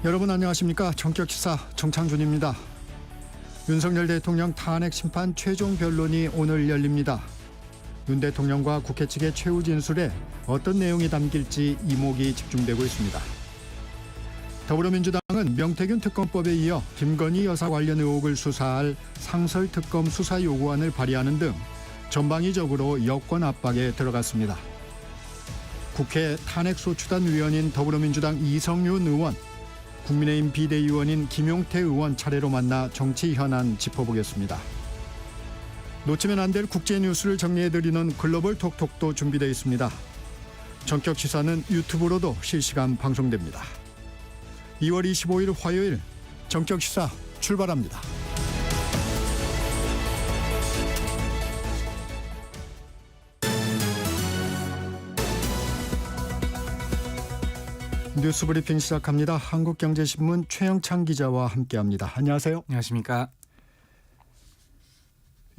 여러분 안녕하십니까? 정격시사 정창준입니다. 윤석열 대통령 탄핵 심판 최종 변론이 오늘 열립니다. 윤 대통령과 국회 측의 최후 진술에 어떤 내용이 담길지 이목이 집중되고 있습니다. 더불어민주당은 명태균 특검법에 이어 김건희 여사 관련 의혹을 수사할 상설특검 수사 요구안을 발의하는 등 전방위적으로 여권 압박에 들어갔습니다. 국회 탄핵소추단 위원인 더불어민주당 이성윤 의원, 국민의힘 비대위원인 김용태 의원 차례로 만나 정치 현안 짚어보겠습니다. 놓치면 안 될 국제 뉴스를 정리해드리는 글로벌 톡톡도 준비되어 있습니다. 전격 시사는 유튜브로도 실시간 방송됩니다. 2월 25일 화요일 전격 시사 출발합니다. 뉴스브리핑 시작합니다. 한국경제신문 최영창 기자와 함께합니다. 안녕하세요. 안녕하십니까.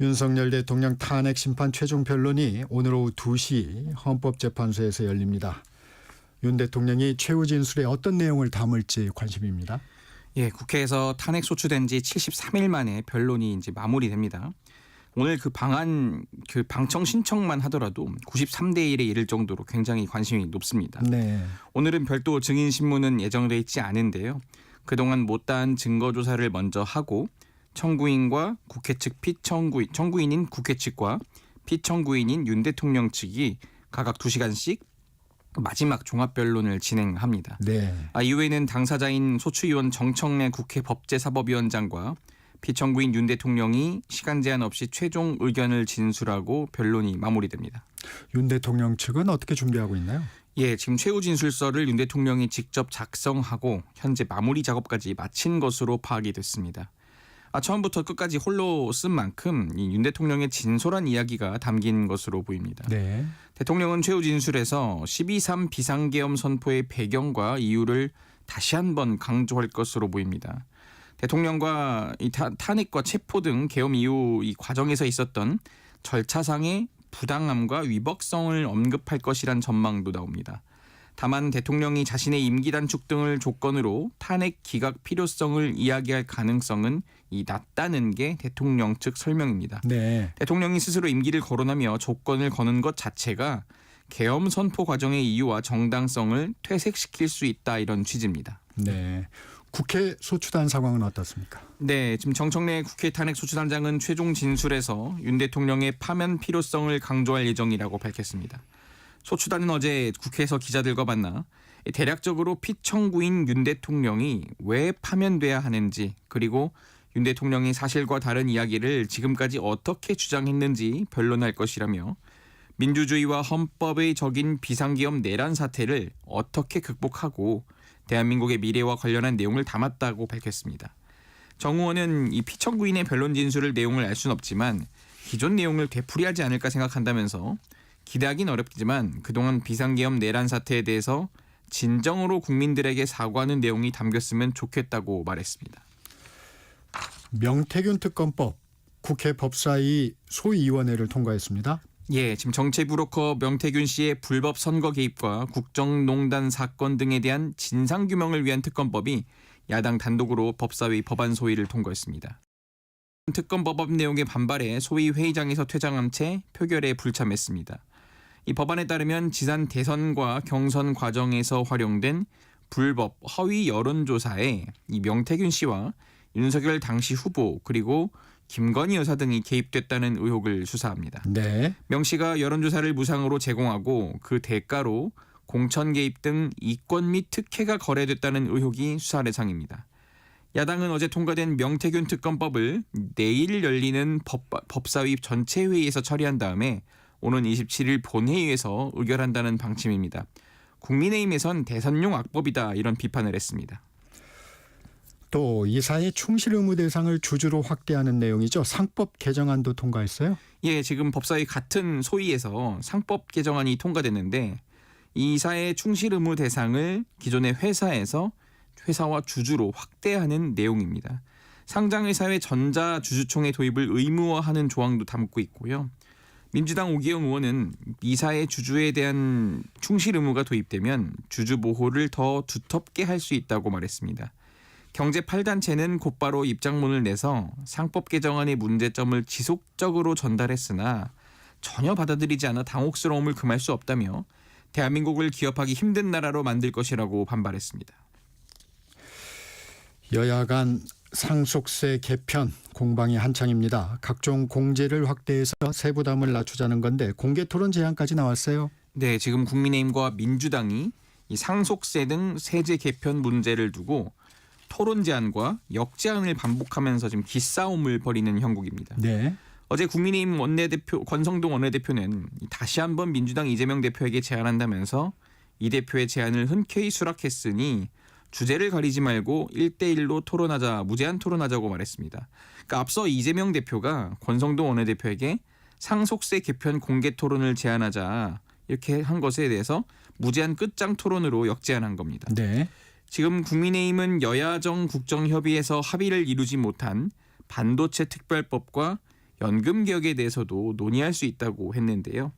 윤석열 대통령 탄핵 심판 최종 변론이 오늘 오후 2시 헌법재판소에서 열립니다. 윤 대통령이 최후 진술에 어떤 내용을 담을지 관심입니다. 예, 국회에서 탄핵 소추된 지 73일 만에 변론이 이제 마무리됩니다. 오늘 그 방청 신청만 하더라도 93대 1에 이를 정도로 굉장히 관심이 높습니다. 네. 오늘은 별도 증인 신문은 예정돼 있지 않은데요. 그동안 못다한 증거 조사를 먼저 하고 청구인과 국회 측 청구인인 국회 측과 피청구인인 윤 대통령 측이 각각 2시간씩 마지막 종합 변론을 진행합니다. 네. 이후에는 당사자인 소추위원 정청래 국회 법제사법위원장과 피청구인 윤 대통령이 시간 제한 없이 최종 의견을 진술하고 변론이 마무리됩니다. 윤 대통령 측은 어떻게 준비하고 있나요? 예, 지금 최후 진술서를 윤 대통령이 직접 작성하고 현재 마무리 작업까지 마친 것으로 파악이 됐습니다. 처음부터 끝까지 홀로 쓴 만큼 이 윤 대통령의 진솔한 이야기가 담긴 것으로 보입니다. 네. 대통령은 최후 진술에서 12.3 비상계엄 선포의 배경과 이유를 다시 한번 강조할 것으로 보입니다. 대통령과 이 탄핵과 체포 등 계엄 이후 이 과정에서 있었던 절차상의 부당함과 위법성을 언급할 것이란 전망도 나옵니다. 다만 대통령이 자신의 임기 단축 등을 조건으로 탄핵 기각 필요성을 이야기할 가능성은 낮다는 게 대통령 측 설명입니다. 네. 대통령이 스스로 임기를 거론하며 조건을 거는 것 자체가 계엄 선포 과정의 이유와 정당성을 퇴색시킬 수 있다, 이런 취지입니다. 네. 국회 소추단 상황은 어떻습니까? 네, 지금 정청래 국회 탄핵 소추단장은 최종 진술에서 윤 대통령의 파면 필요성을 강조할 예정이라고 밝혔습니다. 소추단은 어제 국회에서 기자들과 만나 대략적으로 피청구인 윤 대통령이 왜 파면돼야 하는지, 그리고 윤 대통령이 사실과 다른 이야기를 지금까지 어떻게 주장했는지 변론할 것이라며 민주주의와 헌법의 적인 비상계엄 내란 사태를 어떻게 극복하고 대한민국의 미래와 관련한 내용을 담았다고 밝혔습니다. 정 의원은 이 피청구인의 변론 진술을 내용을 알 수는 없지만 기존 내용을 되풀이하지 않을까 생각한다면서 기대하긴 어렵지만 그동안 비상계엄 내란 사태에 대해서 진정으로 국민들에게 사과하는 내용이 담겼으면 좋겠다고 말했습니다. 명태균 특검법 국회 법사위 소위원회를 통과했습니다. 예, 지금 정치 브로커 명태균 씨의 불법 선거 개입과 국정농단 사건 등에 대한 진상규명을 위한 특검법이 야당 단독으로 법사위 법안 소위를 통과했습니다. 특검법 내용에 반발해 소위 회의장에서 퇴장한 채 표결에 불참했습니다. 이 법안에 따르면 지난 대선과 경선 과정에서 활용된 불법 허위 여론조사에 이 명태균 씨와 윤석열 당시 후보 그리고 김건희 여사 등이 개입됐다는 의혹을 수사합니다. 네. 명 씨가 여론조사를 무상으로 제공하고 그 대가로 공천 개입 등 이권 및 특혜가 거래됐다는 의혹이 수사 대상입니다. 야당은 어제 통과된 명태균 특검법을 내일 열리는 법사위 전체 회의에서 처리한 다음에 오는 27일 본회의에서 의결한다는 방침입니다. 국민의힘에선 대선용 악법이다, 이런 비판을 했습니다. 또 이사의 충실 의무 대상을 주주로 확대하는 내용이죠. 상법 개정안도 통과했어요? 예, 지금 법사위 같은 소위에서 상법 개정안이 통과됐는데 이사의 충실 의무 대상을 기존의 회사와 주주로 확대하는 내용입니다. 상장회사의 전자주주총회 도입을 의무화하는 조항도 담고 있고요. 민주당 오기영 의원은 미사의 주주에 대한 충실 의무가 도입되면 주주 보호를 더 두텁게 할 수 있다고 말했습니다. 경제 8단체는 곧바로 입장문을 내서 상법 개정안의 문제점을 지속적으로 전달했으나 전혀 받아들이지 않아 당혹스러움을 금할 수 없다며 대한민국을 기업하기 힘든 나라로 만들 것이라고 반발했습니다. 여야 간 상속세 개편 공방이 한창입니다. 각종 공제를 확대해서 세부담을 낮추자는 건데 공개 토론 제안까지 나왔어요. 네, 지금 국민의힘과 민주당이 이 상속세 등 세제 개편 문제를 두고 토론 제안과 역제안을 반복하면서 지금 기싸움을 벌이는 형국입니다. 네. 어제 국민의힘 원내대표 권성동 원내대표는 다시 한번 민주당 이재명 대표에게 제안한다면서 이 대표의 제안을 흔쾌히 수락했으니 주제를 가리지 말고 1대1로 토론하자, 무제한 토론하자고 말했습니다. 그러니까 앞서 이재명 대표가 권성동 원내대표에게 상속세 개편 공개 토론을 제안하자 이렇게 한 것에 대해서 무제한 끝장 토론으로 역제안한 겁니다. 네. 지금 국민의힘은 여야정 국정협의에서 합의를 이루지 못한 반도체 특별법과 연금 개혁에 대해서도 논의할 수 있다고 했는데요.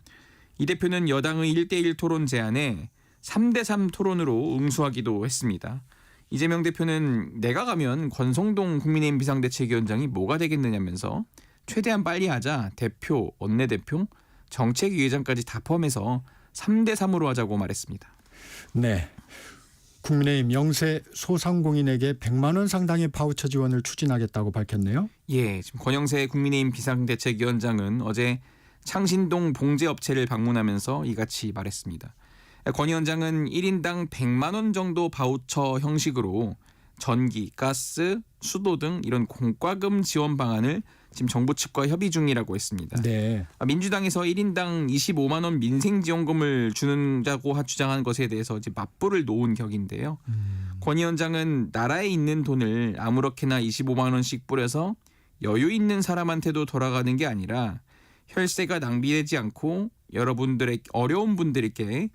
이 대표는 여당의 1대1 토론 제안에 3대3 토론으로 응수하기도 했습니다. 이재명 대표는 내가 가면 권성동 국민의힘 비상대책위원장이 뭐가 되겠느냐면서 최대한 빨리 하자 대표, 원내대표, 정책위의장까지 다 포함해서 3대3으로 하자고 말했습니다. 네. 국민의힘 영세 소상공인에게 100만 원 상당의 바우처 지원을 추진하겠다고 밝혔네요. 예, 지금 권영세 국민의힘 비상대책위원장은 어제 창신동 봉제업체를 방문하면서 이같이 말했습니다. 권 위원장은 1인당 100만 원 정도 바우처 형식으로 전기, 가스, 수도 등 이런 공과금 지원 방안을 지금 정부 측과 협의 중이라고 했습니다. 네. 민주당에서 1인당 25만 원 민생지원금을 주는다고 주장한 것에 대해서 이제 맞불을 놓은 격인데요. 권 위원장은 나라에 있는 돈을 아무렇게나 25만 원씩 뿌려서 여유 있는 사람한테도 돌아가는 게 아니라 혈세가 낭비되지 않고 여러분들의 어려운 분들에게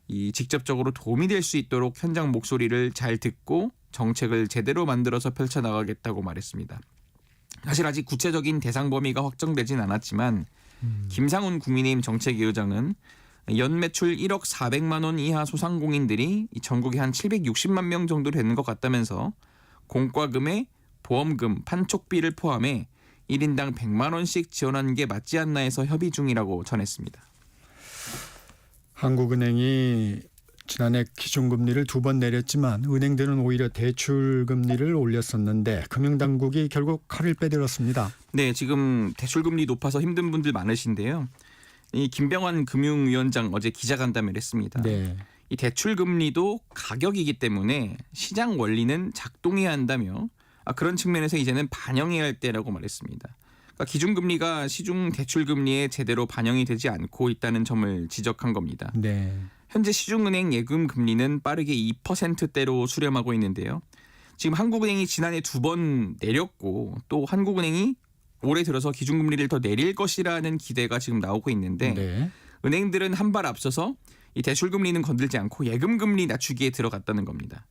이 직접적으로 도움이 될 수 있도록 현장 목소리를 잘 듣고 정책을 제대로 만들어서 펼쳐나가겠다고 말했습니다. 사실 아직 구체적인 대상 범위가 확정되진 않았지만 김상훈 국민의힘 정책위의장은 연매출 1억 400만 원 이하 소상공인들이 전국에 한 760만 명 정도 되는 것 같다면서 공과금에 보험금, 판촉비를 포함해 1인당 100만 원씩 지원하는 게 맞지 않나 해서 협의 중이라고 전했습니다. 한국은행이 지난해 기준금리를 2번 내렸지만 은행들은 오히려 대출금리를 올렸었는데 금융당국이 결국 칼을 빼들었습니다. 네, 지금 대출금리 높아서 힘든 분들 많으신데요. 이 김병환 금융위원장 어제 기자간담회를 했습니다. 네. 이 대출금리도 가격이기 때문에 시장 원리는 작동해야 한다며 그런 측면에서 이제는 반영해야 할 때라고 말했습니다. 그러니까 기준금리가 시중 대출금리에 제대로 반영이 되지 않고 있다는 점을 지적한 겁니다. 네. 현재 시중은행 예금 금리는 빠르게 2%대로 수렴하고 있는데요. 지금 한국은행이 지난해 2번 내렸고 또 한국은행이 올해 들어서 기준금리를 더 내릴 것이라는 기대가 지금 나오고 있는데 네. 은행들은 한 발 앞서서 이 대출금리는 건들지 않고 예금금리 낮추기에 들어갔다는 겁니다.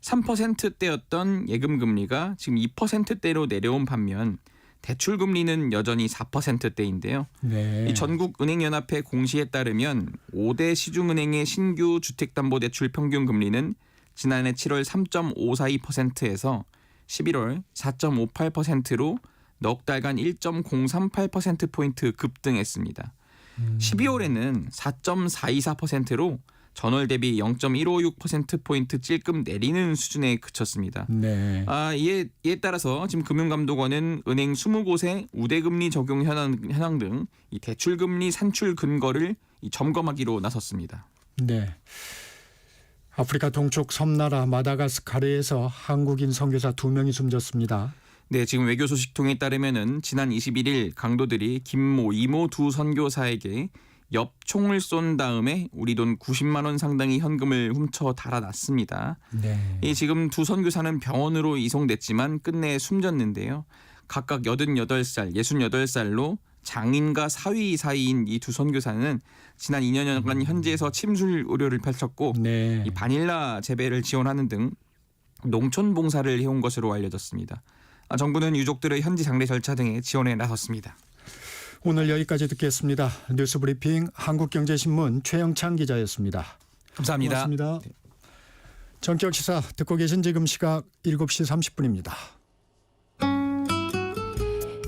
3%대였던 예금금리가 지금 2%대로 내려온 반면 대출금리는 여전히 4%대인데요. 네. 이 전국은행연합회 공시에 따르면 5대 시중은행의 신규 주택담보대출 평균금리는 지난해 7월 3.542%에서 11월 4.58%로 넉 달간 1.038%포인트 급등했습니다. 12월에는 4.424%로 전월 대비 0.156%포인트 찔끔 내리는 수준에 그쳤습니다. 네. 이에 따라서 지금 금융감독원은 은행 20곳의 우대금리 적용 현황 등 이 대출금리 산출 근거를 점검하기로 나섰습니다. 네. 아프리카 동쪽 섬나라 마다가스카르에서 한국인 선교사 2명이 숨졌습니다. 네, 지금 외교 소식통에 따르면은 지난 21일 강도들이 김모, 이모 두 선교사에게 엽총을 쏜 다음에 우리 돈 90만 원 상당의 현금을 훔쳐 달아났습니다. 네. 지금 두 선교사는 병원으로 이송됐지만 끝내 숨졌는데요. 각각 88살, 68살로 장인과 사위 사이인 이 두 선교사는 지난 2년여간 현지에서 침술 의료를 펼쳤고 네. 이 바닐라 재배를 지원하는 등 농촌 봉사를 해온 것으로 알려졌습니다. 정부는 유족들의 현지 장례 절차 등에 지원에 나섰습니다. 오늘 여기까지 듣겠습니다. 뉴스브리핑 한국경제신문 최영창 기자였습니다. 감사합니다. 고맙습니다. 전격시사 듣고 계신 지금 시각 7시 30분입니다.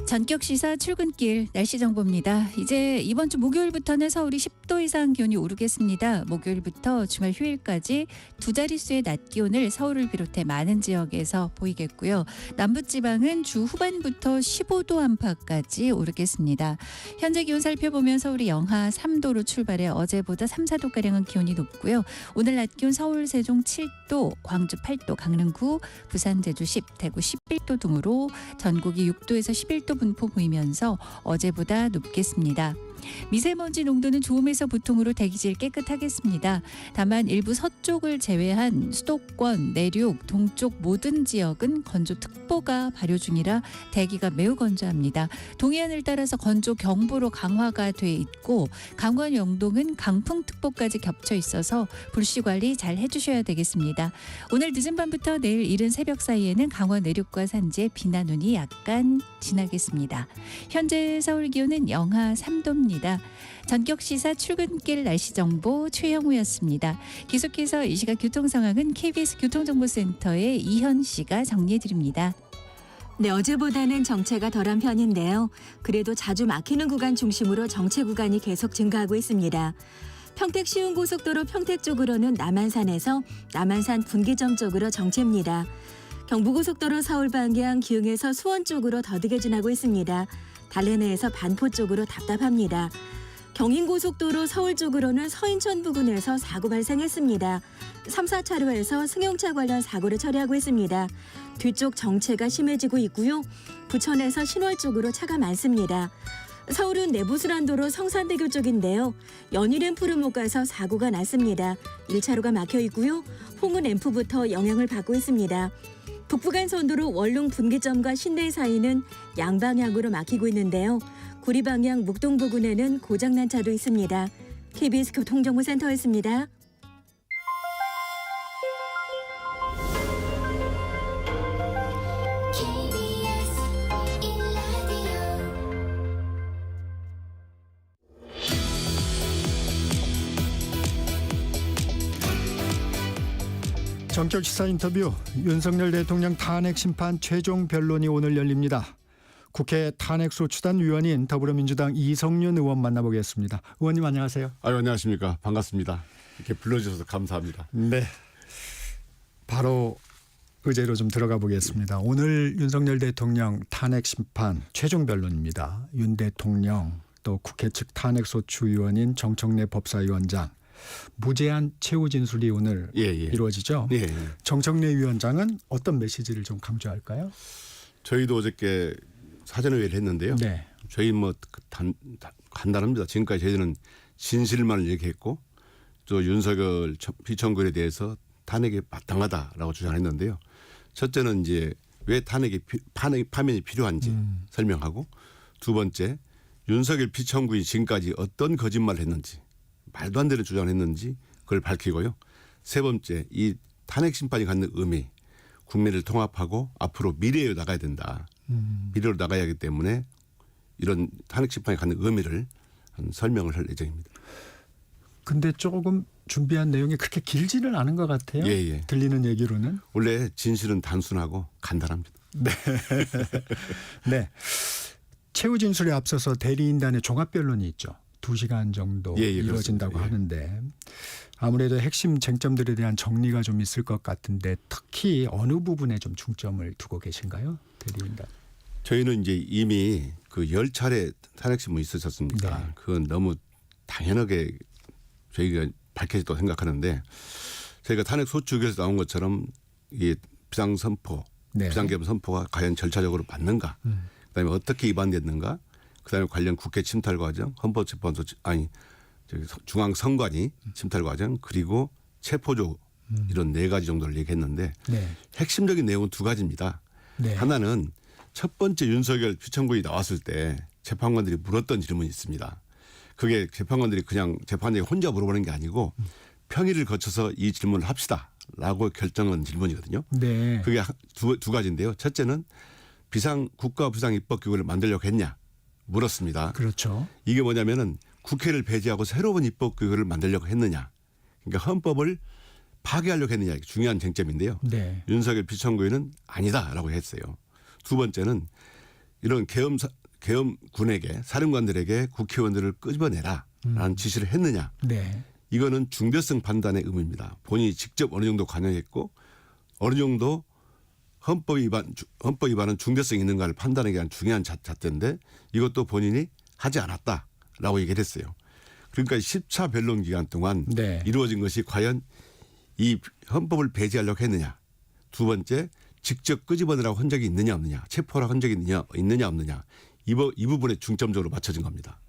전격시사 출근길 날씨 정보입니다. 이제 이번 주 목요일부터는 서울이 10도 이상 기온이 오르겠습니다. 목요일부터 주말 휴일까지 두 자릿수의 낮 기온을 서울을 비롯해 많은 지역에서 보이겠고요. 남부지방은 주 후반부터 15도 안팎까지 오르겠습니다. 현재 기온 살펴보면 서울이 영하 3도로 출발해 어제보다 3, 4도가량은 기온이 높고요. 오늘 낮 기온 서울, 세종 7도, 광주 8도, 강릉 9, 부산, 제주 10, 대구 11도 등으로 전국이 6도에서 11도 분포 보이면서 어제보다 높겠습니다. 미세먼지 농도는 좋음에서 보통으로 대기질 깨끗하겠습니다. 다만 일부 서쪽을 제외한 수도권, 내륙, 동쪽 모든 지역은 건조특보가 발효 중이라 대기가 매우 건조합니다. 동해안을 따라서 건조경보로 강화가 돼 있고 강원 영동은 강풍특보까지 겹쳐 있어서 불씨 관리 잘 해주셔야 되겠습니다. 오늘 늦은 밤부터 내일 이른 새벽 사이에는 강원 내륙과 산지에 비나 눈이 약간 지나겠습니다. 현재 서울 기온은 영하 3도입니다. 전격시사 출근길 날씨 정보 최영우였습니다. 계속해서 이 시각 교통 상황은 KBS 교통정보센터의 이현 씨가 정리해 드립니다. 네, 어제보다는 정체가 덜한 편인데요. 그래도 자주 막히는 구간 중심으로 정체 구간이 계속 증가하고 있습니다. 평택 시흥고속도로 평택 쪽으로는 남한산에서 남한산 분기점 쪽으로 정체입니다. 경부고속도로 서울 방향 기흥에서 수원 쪽으로 더디게 지나고 있습니다. 달래내에서 반포 쪽으로 답답합니다. 경인고속도로 서울 쪽으로는 서인천 부근에서 사고 발생했습니다. 3, 4차로에서 승용차 관련 사고를 처리하고 있습니다. 뒤쪽 정체가 심해지고 있고요. 부천에서 신월 쪽으로 차가 많습니다. 서울은 내부순환도로 성산대교 쪽인데요. 연희램프를 못 가서 사고가 났습니다. 1차로가 막혀 있고요. 홍은램프부터 영향을 받고 있습니다. 북부간선도로 원룸 분기점과 신내 사이는 양방향으로 막히고 있는데요. 구리 방향 묵동 부근에는 고장난 차도 있습니다. KBS 교통정보센터였습니다. 전격 시사 인터뷰 윤석열 대통령 탄핵 심판 최종 변론이 오늘 열립니다. 국회 탄핵소추단 위원인 더불어민주당 이성윤 의원 만나보겠습니다. 의원님 안녕하세요. 안녕하십니까. 반갑습니다. 이렇게 불러주셔서 감사합니다. 네. 바로 의제로 좀 들어가 보겠습니다. 오늘 윤석열 대통령 탄핵 심판 최종 변론입니다. 윤 대통령 또 국회 측 탄핵소추위원인 정청래 법사위원장 무제한 최후 진술이 오늘 이루어지죠. 예. 정청래 위원장은 어떤 메시지를 좀 강조할까요? 저희도 어저께 사전회의를 했는데요. 네. 저희 간단합니다. 지금까지 저희는 진실만을 얘기했고 또 윤석열 피청구에 대해서 탄핵이 마땅하다라고 주장했는데요. 첫째는 이제 왜 파면이 필요한지 설명하고 두 번째 윤석열 피청구인 지금까지 어떤 거짓말을 했는지 말도 안 되는 주장을 했는지 그걸 밝히고요. 세 번째 이 탄핵 심판이 갖는 의미 국민을 통합하고 앞으로 미래로 나가야 된다. 미래로 나가야 하기 때문에 이런 탄핵 심판이 갖는 의미를 설명을 할 예정입니다. 근데 조금 준비한 내용이 그렇게 길지는 않은 것 같아요. 예. 들리는 얘기로는. 원래 진실은 단순하고 간단합니다. 네. 최후 진술에 앞서서 대리인단의 종합 변론이 있죠. 2시간 정도 이루어진다고 그렇습니다. 하는데 아무래도 핵심 쟁점들에 대한 정리가 좀 있을 것 같은데 특히 어느 부분에 좀 중점을 두고 계신가요? 대리인단. 저희는 이제 이미 그 10차례 탄핵심문이 있으셨습니까? 네. 그건 너무 당연하게 저희가 밝혀졌다고 생각하는데 저희가 탄핵소추에서 나온 것처럼 이 비상선포, 비상계엄 선포가 과연 절차적으로 맞는가? 그다음에 어떻게 위반됐는가? 그다음에 관련 국회 침탈 과정, 헌법재판소 중앙선관위 침탈 과정 그리고 체포조 이런 4가지 정도를 얘기했는데 핵심적인 내용은 2가지입니다. 하나는 첫 번째 윤석열 피청구이 나왔을 때 재판관들이 물었던 질문이 있습니다. 그게 재판관들이 그냥 재판장이 혼자 물어보는 게 아니고 평의를 거쳐서 이 질문을 합시다라고 결정한 질문이거든요. 그게 두 가지인데요. 첫째는 국가 비상입법기구를 만들려고 했냐. 물었습니다. 그렇죠. 이게 뭐냐면은 국회를 배제하고 새로운 입법규를 만들려고 했느냐. 그러니까 헌법을 파괴하려고 했느냐. 이게 중요한 쟁점인데요. 네. 윤석열 비천구인은 아니다라고 했어요. 두 번째는 이런 계엄군에게 사령관들에게 국회의원들을 끄집어내라라는 지시를 했느냐. 네. 이거는 중대성 판단의 의무입니다. 본인이 직접 어느 정도 관여했고 어느 정도 헌법 위반은 중대성이 있는가를 판단하기 위한 중요한 잣대인데 이것도 본인이 하지 않았다라고 얘기를 했어요. 그러니까 10차 변론 기간 동안 네. 이루어진 것이 과연 이 헌법을 배제하려고 했느냐. 두 번째 직접 끄집어내라고 한 적이 있느냐 없느냐. 체포라 한 적이 있느냐 없느냐. 이 부분에 중점적으로 맞춰진 겁니다.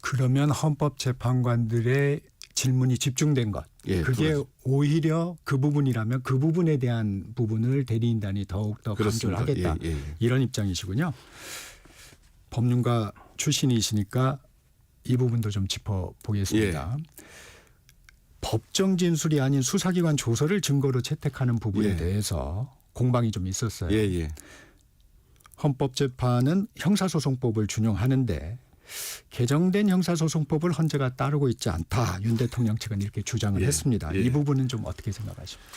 그러면 헌법재판관들의 질문이 집중된 것. 예, 그게 두 가지. 오히려 그 부분이라면 그 부분에 대한 부분을 대리인단이 더욱 더 강조를 그렇습니다. 하겠다. 예, 예. 이런 입장이시군요. 법률가 출신이시니까 이 부분도 좀 짚어보겠습니다. 예. 법정 진술이 아닌 수사기관 조서를 증거로 채택하는 부분에 예. 대해서 공방이 좀 있었어요. 예, 예. 헌법재판은 형사소송법을 준용하는데 개정된 형사소송법을 헌재가 따르고 있지 않다. 윤 대통령 측은 이렇게 주장을 예. 했습니다. 예. 이 부분은 좀 어떻게 생각하십니까?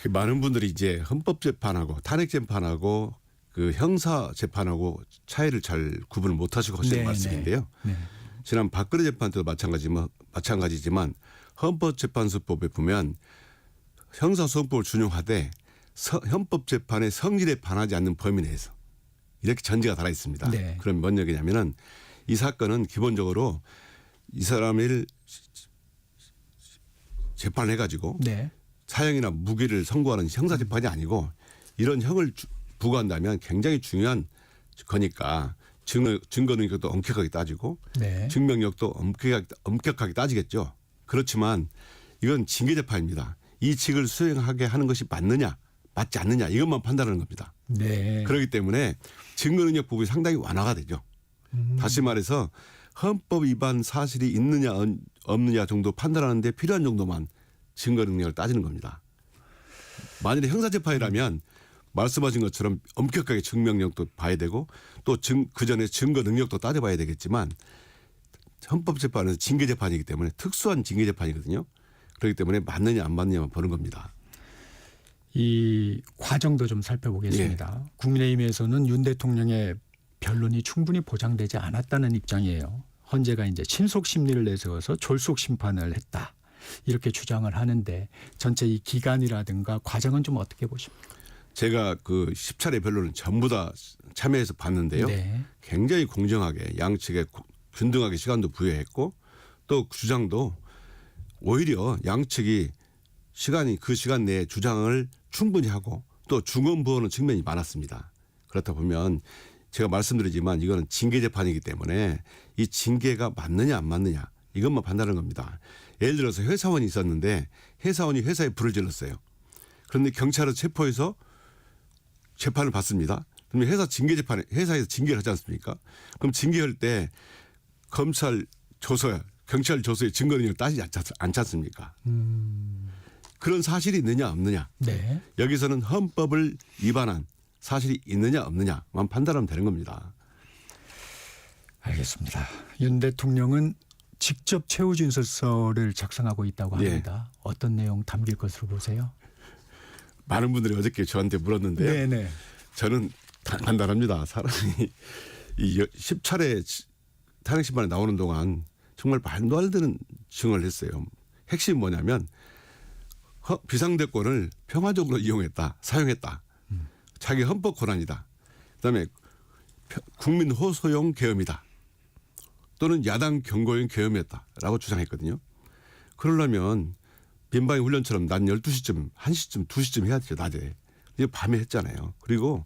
많은 분들이 이제 헌법재판하고 탄핵재판하고 그 형사재판하고 차이를 잘 구분을 못하시고 하시는 네, 말씀인데요. 네. 지난 박근혜 재판 때도 마찬가지지만 헌법재판소법에 보면 형사소송법을 준용하되 헌법재판의 성질에 반하지 않는 범위 내에서 이렇게 전제가 달아 있습니다. 네. 그럼 뭔 얘기냐면은 이 사건은 기본적으로 이 사람을 재판을 해가지고 네. 사형이나 무기를 선고하는 형사재판이 아니고 이런 형을 부과한다면 굉장히 중요한 거니까 증거 능력도 엄격하게 따지고 네. 증명력도 엄격하게 따지겠죠. 그렇지만 이건 징계재판입니다. 이 직을 수행하게 하는 것이 맞느냐 맞지 않느냐 이것만 판단하는 겁니다. 네. 그렇기 때문에 증거 능력 부분이 상당히 완화가 되죠. 다시 말해서 헌법 위반 사실이 있느냐 없느냐 정도 판단하는 데 필요한 정도만 증거 능력을 따지는 겁니다. 만일에 형사재판이라면 말씀하신 것처럼 엄격하게 증명력도 봐야 되고 또 그 전에 증거 능력도 따져봐야 되겠지만 헌법재판은 징계재판이기 때문에 특수한 징계재판이거든요. 그렇기 때문에 맞느냐 안 맞느냐만 보는 겁니다. 이 과정도 좀 살펴보겠습니다. 예. 국민의힘에서는 윤 대통령의 변론이 충분히 보장되지 않았다는 입장이에요. 헌재가 이제 친속 심리를 내세워서 졸속 심판을 했다. 이렇게 주장을 하는데 전체 이 기간이라든가 과정은 좀 어떻게 보십니까? 제가 그 10차례 변론을 전부 다 참여해서 봤는데요. 네. 굉장히 공정하게 양측에 균등하게 시간도 부여했고 또 주장도 오히려 양측이 그 시간 내에 주장을 충분히 하고 또 중언부언하는 측면이 많았습니다. 그렇다 보면 제가 말씀드리지만 이거는 징계재판이기 때문에 이 징계가 맞느냐 안 맞느냐 이것만 판단하는 겁니다. 예를 들어서 회사원이 있었는데 회사원이 회사에 불을 질렀어요. 그런데 경찰은 체포해서 재판을 받습니다. 그러면 회사에서 징계를 하지 않습니까? 그럼 징계할 때 검찰 조서야 경찰 조서의 증거 능력을 따지지 않지 않습니까? 그런 사실이 있느냐 없느냐. 네. 여기서는 헌법을 위반한 사실이 있느냐 없느냐만 판단하면 되는 겁니다. 알겠습니다. 윤 대통령은 직접 최후 진술서를 작성하고 있다고 예. 합니다. 어떤 내용 담길 것으로 보세요? 많은 분들이 어저께 저한테 물었는데요. 네네. 저는 간단합니다. 사람이 이 10차례 탄핵 심판에 나오는 동안 정말 말도 안 되는 증언을 했어요. 핵심이 뭐냐면 비상대권을 평화적으로 이용했다. 사용했다. 자기 헌법 권한이다. 그다음에 국민 호소용 계엄이다. 또는 야당 경고용 계엄이었다라고 주장했거든요. 그러려면 민방위 훈련처럼 낮 12시쯤, 1시쯤, 2시쯤 해야 되죠. 낮에. 이게 밤에 했잖아요. 그리고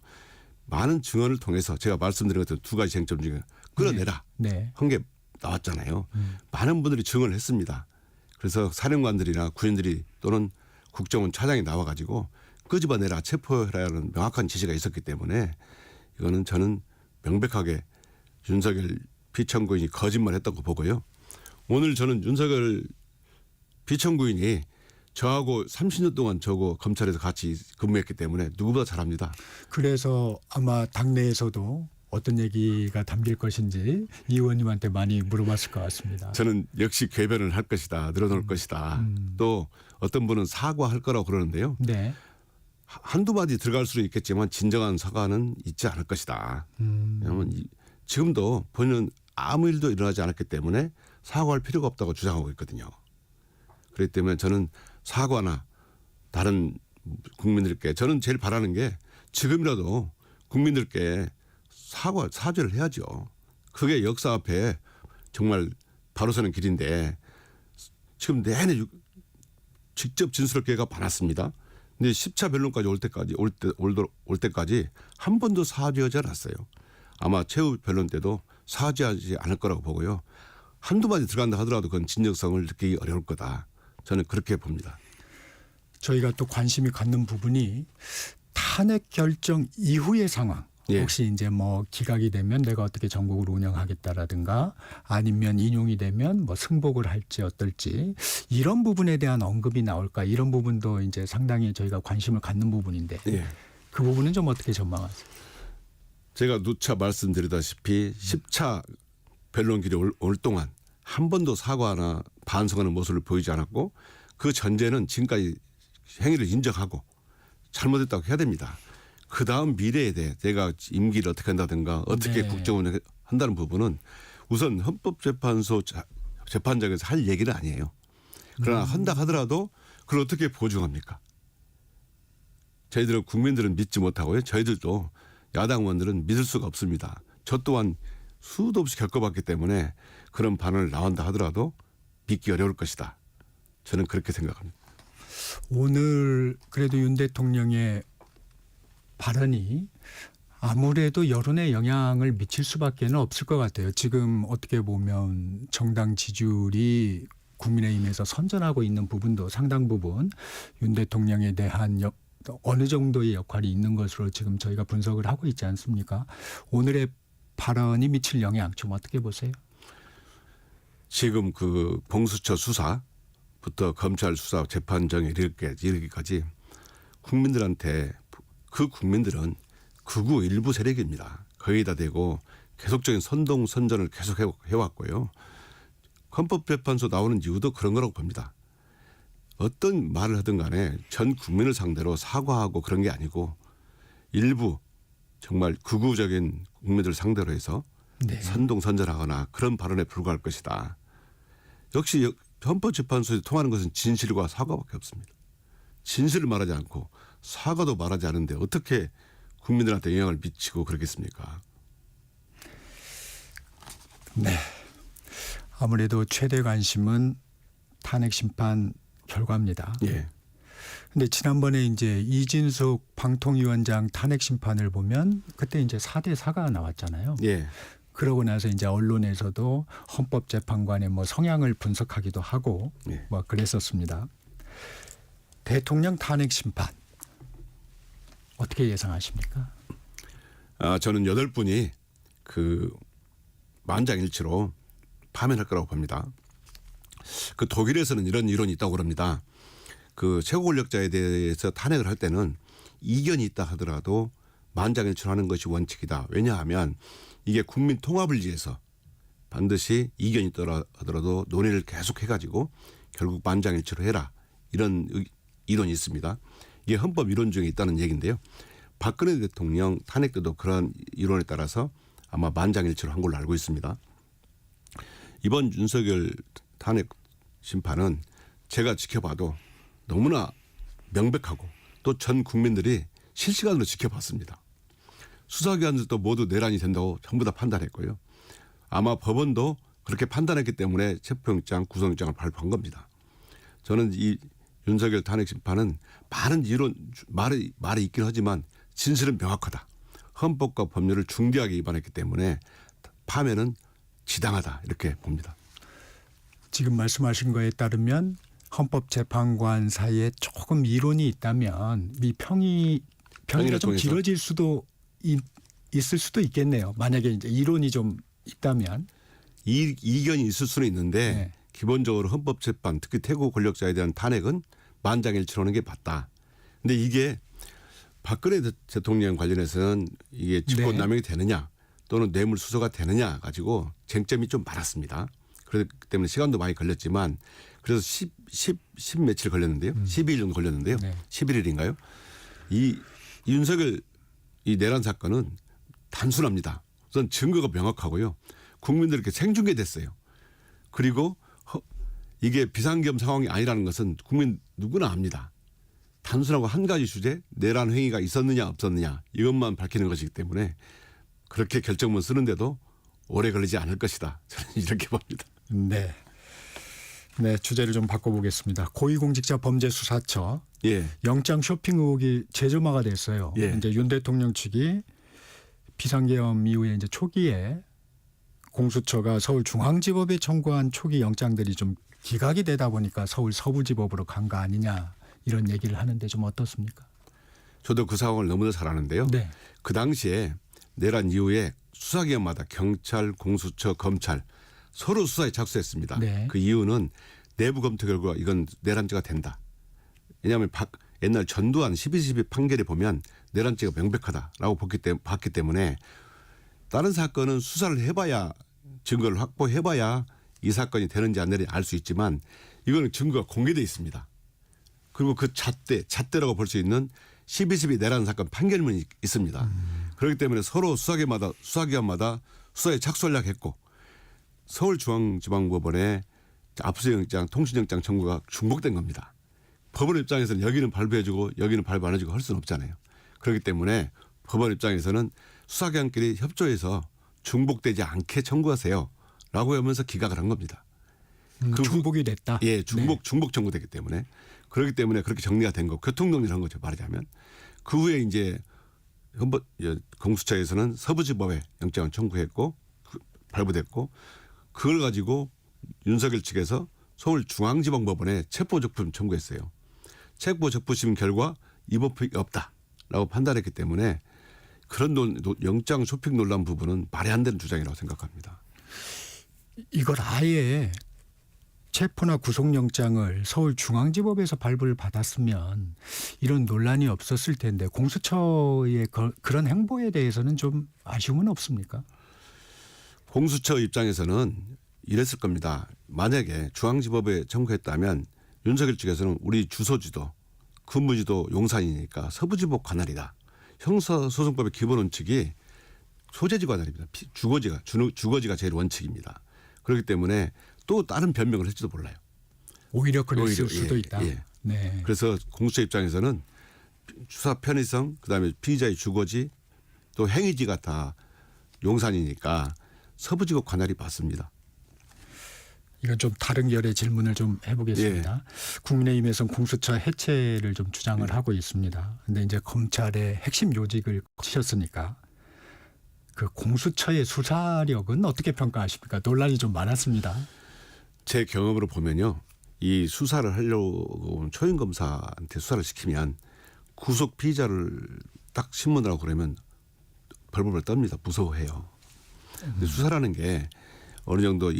많은 증언을 통해서 제가 말씀드린 것처럼 두 가지 쟁점 중에 끌어내라. 네. 한 게 나왔잖아요. 많은 분들이 증언을 했습니다. 그래서 사령관들이나 군인들이 또는 국정원 차장이 나와가지고 끄집어내라 체포해라는 명확한 지시가 있었기 때문에 이거는 저는 명백하게 윤석열 비천구인이 거짓말했다고 보고요. 오늘 저는 윤석열 비천구인이 저하고 30년 동안 저고 검찰에서 같이 근무했기 때문에 누구보다 잘합니다. 그래서 아마 당내에서도 어떤 얘기가 담길 것인지 이 의원님한테 많이 물어봤을 것 같습니다. 저는 역시 궤변을 할 것이다. 늘어놓을 것이다. 또 어떤 분은 사과할 거라고 그러는데요. 네. 한두 마디 들어갈 수는 있겠지만 진정한 사과는 있지 않을 것이다. 왜냐하면 지금도 본인은 아무 일도 일어나지 않았기 때문에 사과할 필요가 없다고 주장하고 있거든요. 그렇기 때문에 저는 사과나 다른 국민들께 저는 제일 바라는 게 지금이라도 국민들께 사죄를 해야죠. 그게 역사 앞에 정말 바로 서는 길인데 지금 내내 직접 진술할 기회가 많았습니다. 근데 10차 변론까지 올 때까지 한 번도 사죄하지 않았어요. 아마 최후 변론 때도 사죄하지 않을 거라고 보고요. 한두 마디 들어간다 하더라도 그건 진정성을 느끼기 어려울 거다. 저는 그렇게 봅니다. 저희가 또 관심이 갖는 부분이 탄핵 결정 이후의 상황. 예. 혹시 이제 뭐 기각이 되면 내가 어떻게 전국을 운영하겠다라든가 아니면 인용이 되면 뭐 승복을 할지 어떨지 이런 부분에 대한 언급이 나올까 이런 부분도 이제 상당히 저희가 관심을 갖는 부분인데 예. 그 부분은 좀 어떻게 전망하세요? 제가 누차 말씀드리다시피 10차 변론길이 올 동안 한 번도 사과나 반성하는 모습을 보이지 않았고 그 전제는 지금까지 행위를 인정하고 잘못했다고 해야 됩니다. 그다음 미래에 대해 내가 임기를 어떻게 한다든가 어떻게 네. 국정원을 한다는 부분은 우선 헌법재판소 재판장에서 할 얘기는 아니에요. 그러나 한다 하더라도 그걸 어떻게 보증합니까? 저희들은 국민들은 믿지 못하고요. 저희들도 야당 의원들은 믿을 수가 없습니다. 저 또한 수도 없이 겪어봤기 때문에 그런 반응을 나온다 하더라도 믿기 어려울 것이다. 저는 그렇게 생각합니다. 오늘 그래도 윤 대통령의 발언이 아무래도 여론에 영향을 미칠 수밖에 없을 것 같아요. 지금 어떻게 보면 정당 지지율이 국민의힘에서 선전하고 있는 부분도 상당 부분 윤 대통령에 대한 어느 정도의 역할이 있는 것으로 지금 저희가 분석을 하고 있지 않습니까? 오늘의 발언이 미칠 영향 좀 어떻게 보세요? 지금 그 공수처 수사부터 검찰 수사 재판정에 이르기까지 국민들한테 그 국민들은 극우 일부 세력입니다. 거의 다 되고 계속적인 선동선전을 계속 해왔고요. 헌법재판소 나오는 이유도 그런 거라고 봅니다. 어떤 말을 하든 간에 전 국민을 상대로 사과하고 그런 게 아니고 일부 정말 극우적인 국민들을 상대로 해서 네. 선동선전하거나 그런 발언에 불과할 것이다. 역시 헌법재판소에 통하는 것은 진실과 사과밖에 없습니다. 진실을 말하지 않고 사과도 말하지 않은데 어떻게 국민들한테 영향을 미치고 그러겠습니까? 네. 아무래도 최대 관심은 탄핵 심판 결과입니다. 예. 근데 지난번에 이제 이진숙 방통위원장 탄핵 심판을 보면 그때 이제 4대 4가 나왔잖아요. 예. 그러고 나서 이제 언론에서도 헌법재판관의 뭐 성향을 분석하기도 하고 예. 뭐 그랬었습니다. 대통령 탄핵 심판 어떻게 예상하십니까? 저는 8분이 그 만장일치로 파면할 거라고 봅니다. 그 독일에서는 이런 이론이 있다고 그럽니다. 그 최고 권력자에 대해서 탄핵을 할 때는 이견이 있다 하더라도 만장일치로 하는 것이 원칙이다. 왜냐하면 이게 국민 통합을 위해서 반드시 이견이 있더라 하더라도 논의를 계속 해가지고 결국 만장일치로 해라. 이런 이론이 있습니다. 이게 헌법 이론 중에 있다는 얘기인데요. 박근혜 대통령 탄핵 때도 그런 이론에 따라서 아마 만장일치로 한 걸로 알고 있습니다. 이번 윤석열 탄핵 심판은 제가 지켜봐도 너무나 명백하고 또 전 국민들이 실시간으로 지켜봤습니다. 수사기관들도 모두 내란이 된다고 전부 다 판단했고요. 아마 법원도 그렇게 판단했기 때문에 체포영장, 구속영장을 발부한 겁니다. 저는 이 윤석열 탄핵 심판은 많은 이론 말이 있긴 하지만 진실은 명확하다. 헌법과 법률을 중대하게 위반했기 때문에 파면은 지당하다 이렇게 봅니다. 지금 말씀하신 거에 따르면 헌법재판관 사이에 조금 이론이 있다면 이 평이가 좀 통해서. 길어질 수도 있을 수도 있겠네요. 만약에 이제 이론이 좀 있다면. 이견이 있을 수는 있는데 네. 기본적으로 헌법재판 특히 태고 권력자에 대한 탄핵은 만장일치로 하는 게 맞다. 근데 이게 박근혜 대통령 관련해서는 이게 직권남용이 되느냐 또는 뇌물 수수가 되느냐 가지고 쟁점이 좀 많았습니다. 그렇기 때문에 시간도 많이 걸렸지만 그래서 10 며칠 걸렸는데요. 12일 정도 걸렸는데요. 네. 11일인가요? 이 윤석열 이 내란 사건은 단순합니다. 우선 증거가 명확하고요. 국민들에게 생중계됐어요. 그리고 이게 비상겸 상황이 아니라는 것은 국민 누구나 압니다. 단순하고 한 가지 주제 내란 행위가 있었느냐 없었느냐 이것만 밝히는 것이기 때문에 그렇게 결정문 쓰는데도 오래 걸리지 않을 것이다. 저는 이렇게 봅니다. 네. 네, 주제를 좀 바꿔보겠습니다. 고위공직자범죄수사처 예. 영장 쇼핑 의혹이 재점화가 됐어요. 예. 이제 윤 대통령 측이 비상계엄 이후에 이제 초기에 공수처가 서울중앙지법에 청구한 초기 영장들이 좀 기각이 되다 보니까 서울 서부지법으로 간 거 아니냐 이런 얘기를 하는데 좀 어떻습니까? 저도 그 상황을 너무나 잘 아는데요. 네. 그 당시에 내란 이후에 수사기관마다 경찰, 공수처, 검찰 서로 수사에 착수했습니다. 네. 그 이유는 내부 검토 결과 이건 내란죄가 된다. 왜냐하면 옛날 전두환 12.12 판결에 보면 내란죄가 명백하다라고 봤기 때문에 다른 사건은 수사를 해봐야 증거를 확보해봐야 이 사건이 되는지 안 되는지 알 수 있지만 이거는 증거가 공개돼 있습니다. 그리고 그 잣대라고 볼 수 있는 12.12 내란 사건 판결문이 있습니다. 그렇기 때문에 서로 수사기관마다 수사에 착수하려고 했고 서울중앙지방법원에 압수영장, 통신영장 청구가 중복된 겁니다. 법원 입장에서는 여기는 발부해주고 여기는 발부 안 해주고 할 수는 없잖아요. 그렇기 때문에 법원 입장에서는 수사기관끼리 협조해서 중복되지 않게 청구하세요. 라고 하면서 기각을 한 겁니다. 중복이 됐다. 예, 중복 청구되기 때문에 그렇기 때문에 그렇게 정리가 된 거, 교통정리를 한 거죠. 말하자면 그 후에 이제 공수처에서는 서부지법에 영장을 청구했고 발부됐고 그걸 가지고 윤석열 측에서 서울중앙지방법원에 체포적품 청구했어요. 체포적부심 결과 위법이 없다라고 판단했기 때문에 그런 영장 쇼핑 논란 부분은 말이 안 되는 주장이라고 생각합니다. 이걸 아예 체포나 구속영장을 서울중앙지법에서 발부를 받았으면 이런 논란이 없었을 텐데 공수처의 그런 행보에 대해서는 좀 아쉬움은 없습니까? 공수처 입장에서는 이랬을 겁니다. 만약에 중앙지법에 청구했다면 윤석열 측에서는 우리 주소지도 근무지도 용산이니까 서부지법 관할이다. 형사소송법의 기본 원칙이 소재지 관할입니다. 주거지가 제일 원칙입니다. 그렇기 때문에 또 다른 변명을 할지도 몰라요. 오히려 그랬을 수도 있다. 예. 네. 그래서 공수처 입장에서는 수사 편의성, 그다음에 피의자의 주거지, 또 행위지가 다 용산이니까 서부지법 관할이 맞습니다. 이건 좀 다른 결의 질문을 좀 해보겠습니다. 국민의힘에서는 공수처 해체를 좀 주장을 하고 있습니다. 그런데 이제 검찰의 핵심 요직을 거치셨으니까 그 공수처의 수사력은 어떻게 평가하십니까? 논란이 좀 많았습니다. 제 경험으로 보면요. 이 수사를 하려고 초임 검사한테 수사를 시키면 구속 피의자를 딱 신문하라고 그러면 벌벌벌 떱니다. 무서워해요. 근데 수사라는 게 어느 정도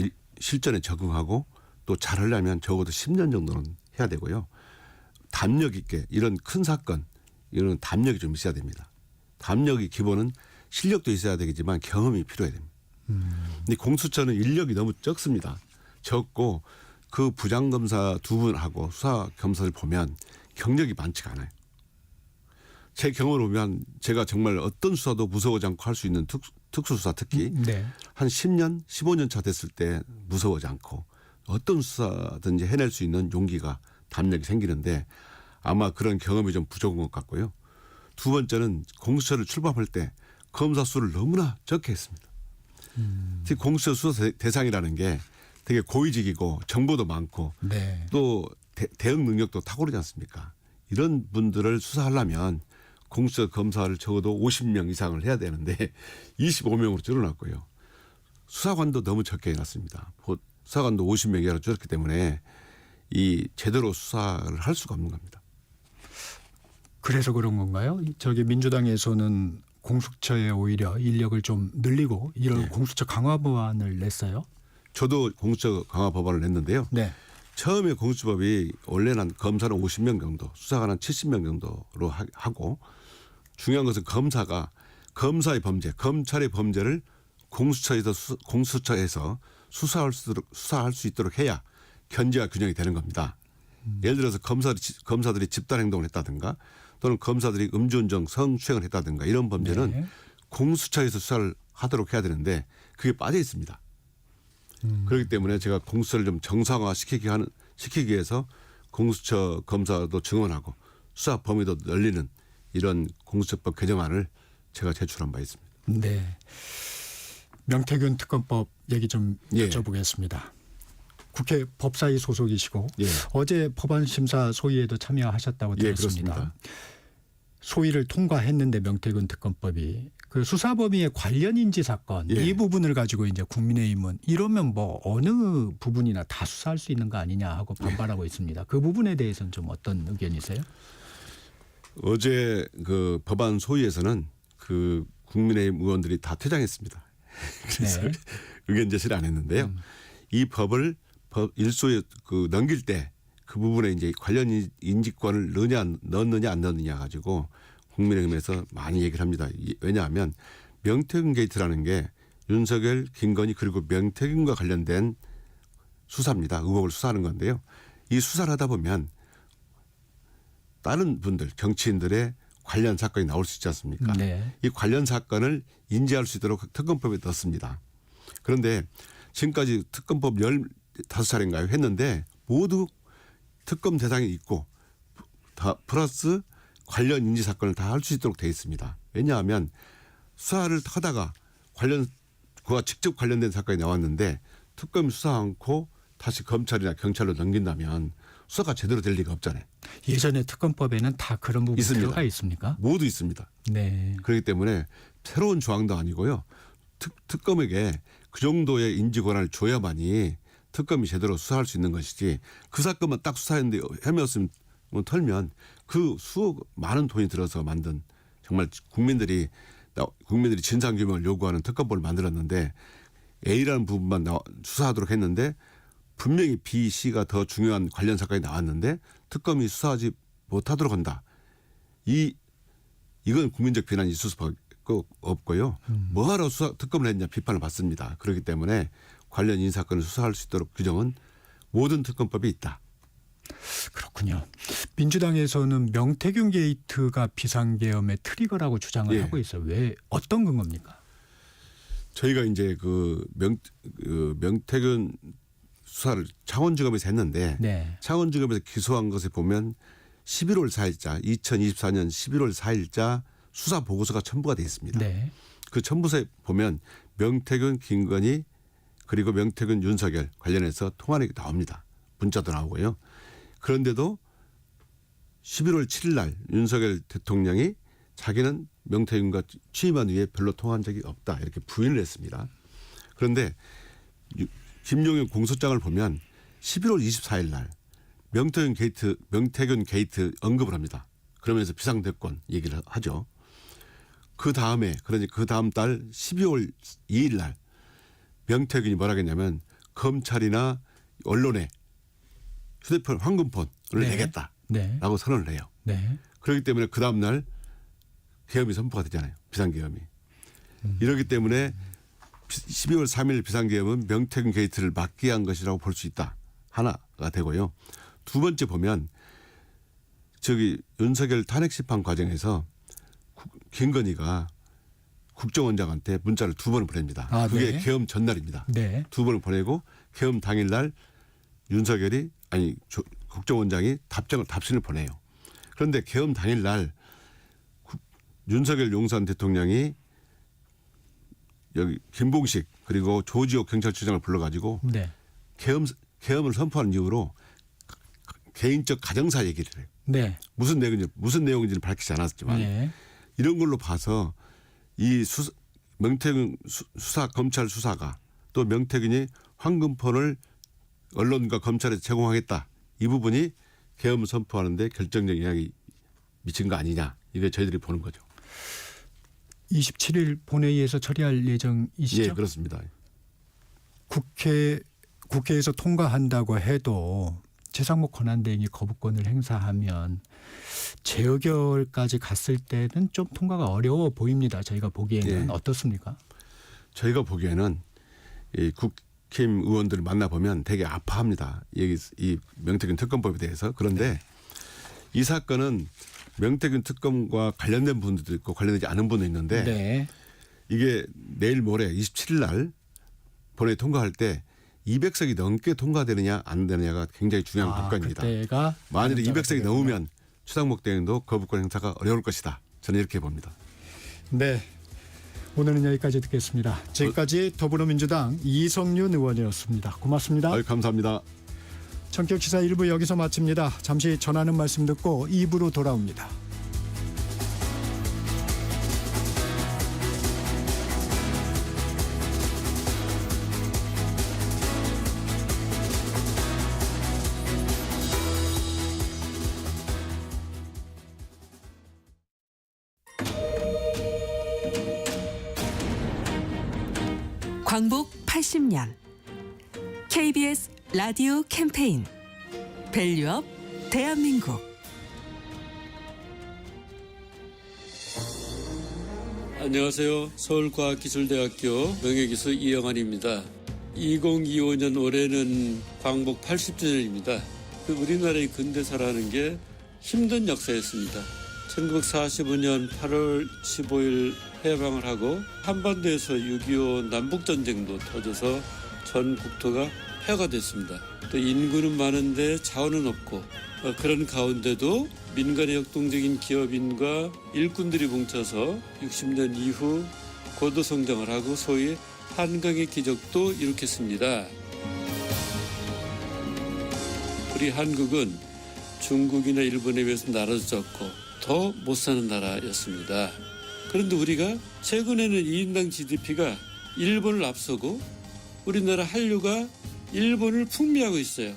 실전에 적응하고 또 잘하려면 적어도 10년 정도는 해야 되고요. 담력 있게 이런 큰 사건 이런 담력이 좀 있어야 됩니다. 담력이 기본은 실력도 있어야 되겠지만 경험이 필요해야 됩니다. 근데 공수처는 인력이 너무 적습니다. 적고 그 부장검사 두 분하고 수사검사를 보면 경력이 많지가 않아요. 제 경험을 보면 제가 정말 어떤 수사도 무서워하지 않고 할 수 있는 특수수사 특히 네. 한 10년, 15년 차 됐을 때 무서워하지 않고 어떤 수사든지 해낼 수 있는 용기가 담력이 생기는데 아마 그런 경험이 좀 부족한 것 같고요. 두 번째는 공수처를 출범할 때 검사 수를 너무나 적게 했습니다. 특히 공수처 수사 대상이라는 게 되게 고위직이고 정보도 많고 네. 또 대응 능력도 탁월하지 않습니까? 이런 분들을 수사하려면 공수처 검사를 적어도 50명 이상을 해야 되는데 25명으로 줄어났고요. 수사관도 너무 적게 해놨습니다. 수사관도 50명 이하로 줄었기 때문에 이 제대로 수사를 할 수가 없는 겁니다. 그래서 그런 건가요? 저기 민주당에서는 공수처에 오히려 인력을 좀 늘리고 이런 네. 공수처 강화 법안을 냈어요. 저도 공수처 강화 법안을 냈는데요. 네. 처음에 공수처법이 원래는 검사는 50명 정도, 수사관은 70명 정도로 하고 중요한 것은 검사의 범죄, 검찰의 범죄를 공수처에서 수사할 수 있도록 해야 견제와 균형이 되는 겁니다. 예를 들어서 검사들이 집단 행동을 했다든가 또는 검사들이 음주운전 성추행을 했다든가 이런 범죄는 네. 공수처에서 수사를 하도록 해야 되는데 그게 빠져 있습니다. 그렇기 때문에 제가 공수처를 좀 정상화시키기 위해서 공수처 검사도 증언하고 수사 범위도 늘리는 이런 공수처법 개정안을 제가 제출한 바 있습니다. 네. 명태균 특검법 얘기 좀 예. 여쭤보겠습니다. 국회 법사위 소속이시고 예. 어제 법안 심사 소위에도 참여하셨다고 예, 들었습니다. 그렇습니다. 소위를 통과했는데 명태균 특검법이 그 수사 범위의 관련 인지 사건 예. 이 부분을 가지고 이제 국민의힘은 이러면 뭐 어느 부분이나 다 수사할 수 있는 거 아니냐 하고 반발하고 있습니다. 그 부분에 대해서는 좀 어떤 의견이세요? 어제 그 법안 소위에서는 그 국민의힘 의원들이 다 퇴장했습니다. 그래서 네. 의견 제시를 안 했는데요. 이 법을 일소에 그 넘길 때 그 부분에 이제 관련 인지권을 넣느냐 안 넣느냐 가지고 국민의힘에서 많이 얘기를 합니다. 왜냐하면 명태균 게이트라는 게 윤석열, 김건희 그리고 명태균과 관련된 수사입니다. 의혹을 수사하는 건데요. 이 수사를 하다 보면 다른 분들 경치인들의 관련 사건이 나올 수 있지 않습니까? 네. 이 관련 사건을 인지할 수 있도록 특검법에 넣습니다. 그런데 지금까지 특검법 15차례인가요? 했는데 모두 특검 대상이 있고 다 플러스 관련 인지 사건을 다 할 수 있도록 되어 있습니다. 왜냐하면 수사를 하다가 그와 직접 관련된 사건이 나왔는데 특검이 수사 않고 다시 검찰이나 경찰로 넘긴다면 수사가 제대로 될 리가 없잖아요. 예전에 특검법에는 다 그런 부분이 있습니다. 들어가 있습니까? 모두 있습니다. 네. 그렇기 때문에 새로운 조항도 아니고요. 특검에게 그 정도의 인지 권한을 줘야만이 특검이 제대로 수사할 수 있는 것이지 그 사건만 딱 수사했는데 혐의 없으면 털면 그 많은 돈이 들어서 만든 정말 국민들이 진상규명을 요구하는 특검법을 만들었는데 A라는 부분만 수사하도록 했는데 분명히 B, C가 더 중요한 관련 사건이 나왔는데 특검이 수사하지 못하도록 한다. 이건 국민적 비난이 있을 수밖에 없고요. 뭐하러 특검을 했냐 비판을 받습니다. 그렇기 때문에 관련 인사건을 수사할 수 있도록 규정은 모든 특검법에 있다. 그렇군요. 민주당에서는 명태균 게이트가 비상계엄의 트리거라고 주장을 예. 하고 있어요. 왜 어떤 근거입니까? 저희가 이제 명태균 수사를 창원지검에서 했는데 네. 창원지검에서 기소한 것에 보면 11월 4일자 2024년 11월 4일자 수사 보고서가 첨부가 되어 있습니다. 네. 그 첨부서에 보면 명태균, 김건희 그리고 명태균, 윤석열 관련해서 통화내역이 나옵니다. 문자도 나오고요. 그런데도 11월 7일 날 윤석열 대통령이 자기는 명태균과 취임한 이후에 별로 통화한 적이 없다 이렇게 부인을 했습니다. 그런데 김용현 공소장을 보면 11월 24일 날 명태균 게이트 언급을 합니다. 그러면서 비상대권 얘기를 하죠. 그 다음에 그러니까 그 다음 달 12월 2일 날 명태균이 뭐라 했냐면 검찰이나 언론에 휴대폰 황금폰을 네. 내겠다라고 네. 선언을 해요. 네. 그렇기 때문에 그 다음 날 계엄이 선포가 되잖아요. 비상계엄이. 이렇기 때문에 12월 3일 비상계엄은 명태균 게이트를 막기 위한 것이라고 볼 수 있다. 하나가 되고요. 두 번째 보면 윤석열 탄핵심판 과정에서 김건희가 국정원장한테 문자를 2번을 보냅니다. 아, 그게 네. 계엄 전날입니다. 네. 2번을 보내고 계엄 당일날 국정원장이 답신을 보내요. 그런데 계엄 당일날 윤석열 용산 대통령이 여기 김봉식 그리고 조지호 경찰청장을 불러가지고 네. 계엄을 선포한 이후로 개인적 가정사 얘기를 해요. 네. 무슨 내용인지는 밝히지 않았지만 네. 이런 걸로 봐서 이 명태균 검찰 수사가 또 명태균이 황금폰을 언론과 검찰에 제공하겠다. 이 부분이 계엄을 선포하는데 결정적 영향이 미친 거 아니냐. 이게 저희들이 보는 거죠. 27일 본회의에서 처리할 예정이시죠? 예, 그렇습니다. 국회에서 통과한다고 해도 재상목 권한대행이 거부권을 행사하면 재의결까지 갔을 때는 좀 통과가 어려워 보입니다. 저희가 보기에는 예. 어떻습니까? 저희가 보기에는 이 국힘 의원들을 만나보면 되게 아파합니다. 이 명태균 특검법에 대해서. 그런데 이 사건은 명태균 특검과 관련된 분들도 있고 관련되지 않은 분도 있는데 네. 이게 내일 모레 27일 날 본회의 통과할 때 200석이 넘게 통과되느냐 안 되느냐가 굉장히 중요한 법관입니다. 그때가 만일에 문제가 200석이 되겠구나. 넘으면 추상목 대행도 거부권 행사가 어려울 것이다. 저는 이렇게 봅니다. 네. 오늘은 여기까지 듣겠습니다. 지금까지 더불어민주당 이성윤 의원이었습니다. 고맙습니다. 아유, 감사합니다. 전격시사 1부 여기서 마칩니다. 잠시 전하는 말씀 듣고 2부로 돌아옵니다. 광복 80년 KBS 라디오 캠페인 밸류업 대한민국. 안녕하세요. 서울과학기술대학교 명예교수 이영환입니다. 2025년 올해는 광복 80주년입니다. 우리나라의 근대사라는 게 힘든 역사였습니다. 1945년 8월 15일 해방을 하고 한반도에서 6.25 남북전쟁도 터져서 전 국토가 폐허가 됐습니다. 또 인구는 많은데 자원은 없고 그런 가운데도 민간의 역동적인 기업인과 일꾼들이 뭉쳐서 60년 이후 고도 성장을 하고 소위 한강의 기적도 일으켰습니다. 우리 한국은 중국이나 일본에 비해서 나라도 적고 더 못 사는 나라였습니다. 그런데 우리가 최근에는 2인당 GDP가 일본을 앞서고 우리나라 한류가 일본을 풍미하고 있어요.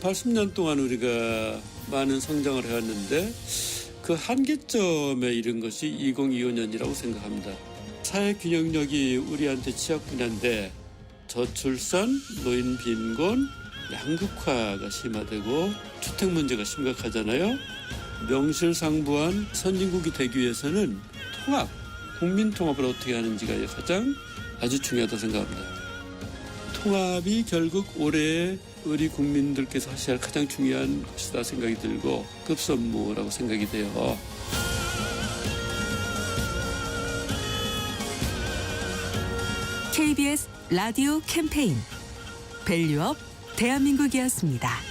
80년 동안 우리가 많은 성장을 해왔는데 그 한계점에 이른 것이 2025년이라고 생각합니다. 사회균형력이 우리한테 취약 분야인데 저출산, 노인 빈곤, 양극화가 심화되고 주택 문제가 심각하잖아요. 명실상부한 선진국이 되기 위해서는 통합, 국민 통합을 어떻게 하는지가 가장 아주 중요하다고 생각합니다. 통합이 결국 올해 우리 국민들께서 하셔야 할 가장 중요한 것이다 생각이 들고 급선무라고 생각이 돼요. KBS 라디오 캠페인 밸류업 대한민국이었습니다.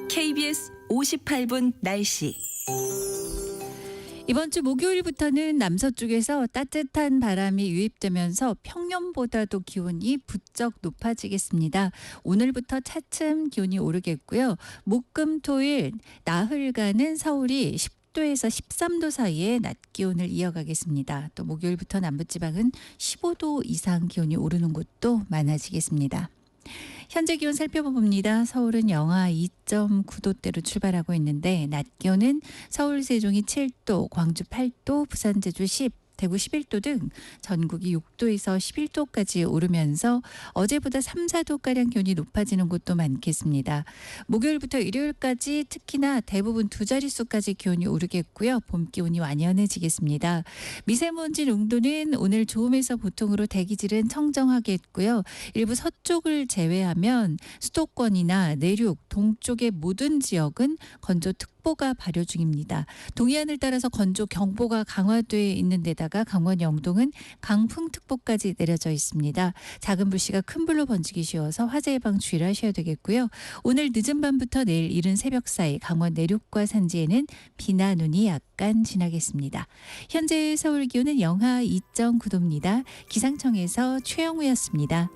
KBS 58분 날씨. 이번 주 목요일부터는 남서쪽에서 따뜻한 바람이 유입되면서 평년보다도 기온이 부쩍 높아지겠습니다. 오늘부터 차츰 기온이 오르겠고요. 목, 금, 토일 나흘간은 서울이 10도에서 13도 사이의 낮 기온을 이어가겠습니다. 또 목요일부터 남부지방은 15도 이상 기온이 오르는 곳도 많아지겠습니다. 현재 기온 살펴봅니다. 서울은 영하 2.9도대로 출발하고 있는데 낮 기온은 서울 세종이 7도, 광주 8도, 부산 제주 10, 대구 11도 등 전국이 6도에서 11도까지 오르면서 어제보다 3, 4도가량 기온이 높아지는 곳도 많겠습니다. 목요일부터 일요일까지 특히나 대부분 두 자릿수까지 기온이 오르겠고요. 봄 기온이 완연해지겠습니다. 미세먼지 농도는 오늘 좋음에서 보통으로 대기질은 청정하겠고요. 일부 서쪽을 제외하면 수도권이나 내륙, 동쪽의 모든 지역은 건조특보가 발효 중입니다. 동해안을 따라서 건조 경보가 강화돼 있는 데다가 강원 영동은 강풍특보까지 내려져 있습니다. 작은 불씨가 큰 불로 번지기 쉬워서 화재 예방 주의를 하셔야 되겠고요. 오늘 늦은 밤부터 내일 이른 새벽 사이 강원 내륙과 산지에는 비나 눈이 약간 지나겠습니다. 현재 서울 기온은 영하 2.9도입니다. 기상청에서 최영우였습니다.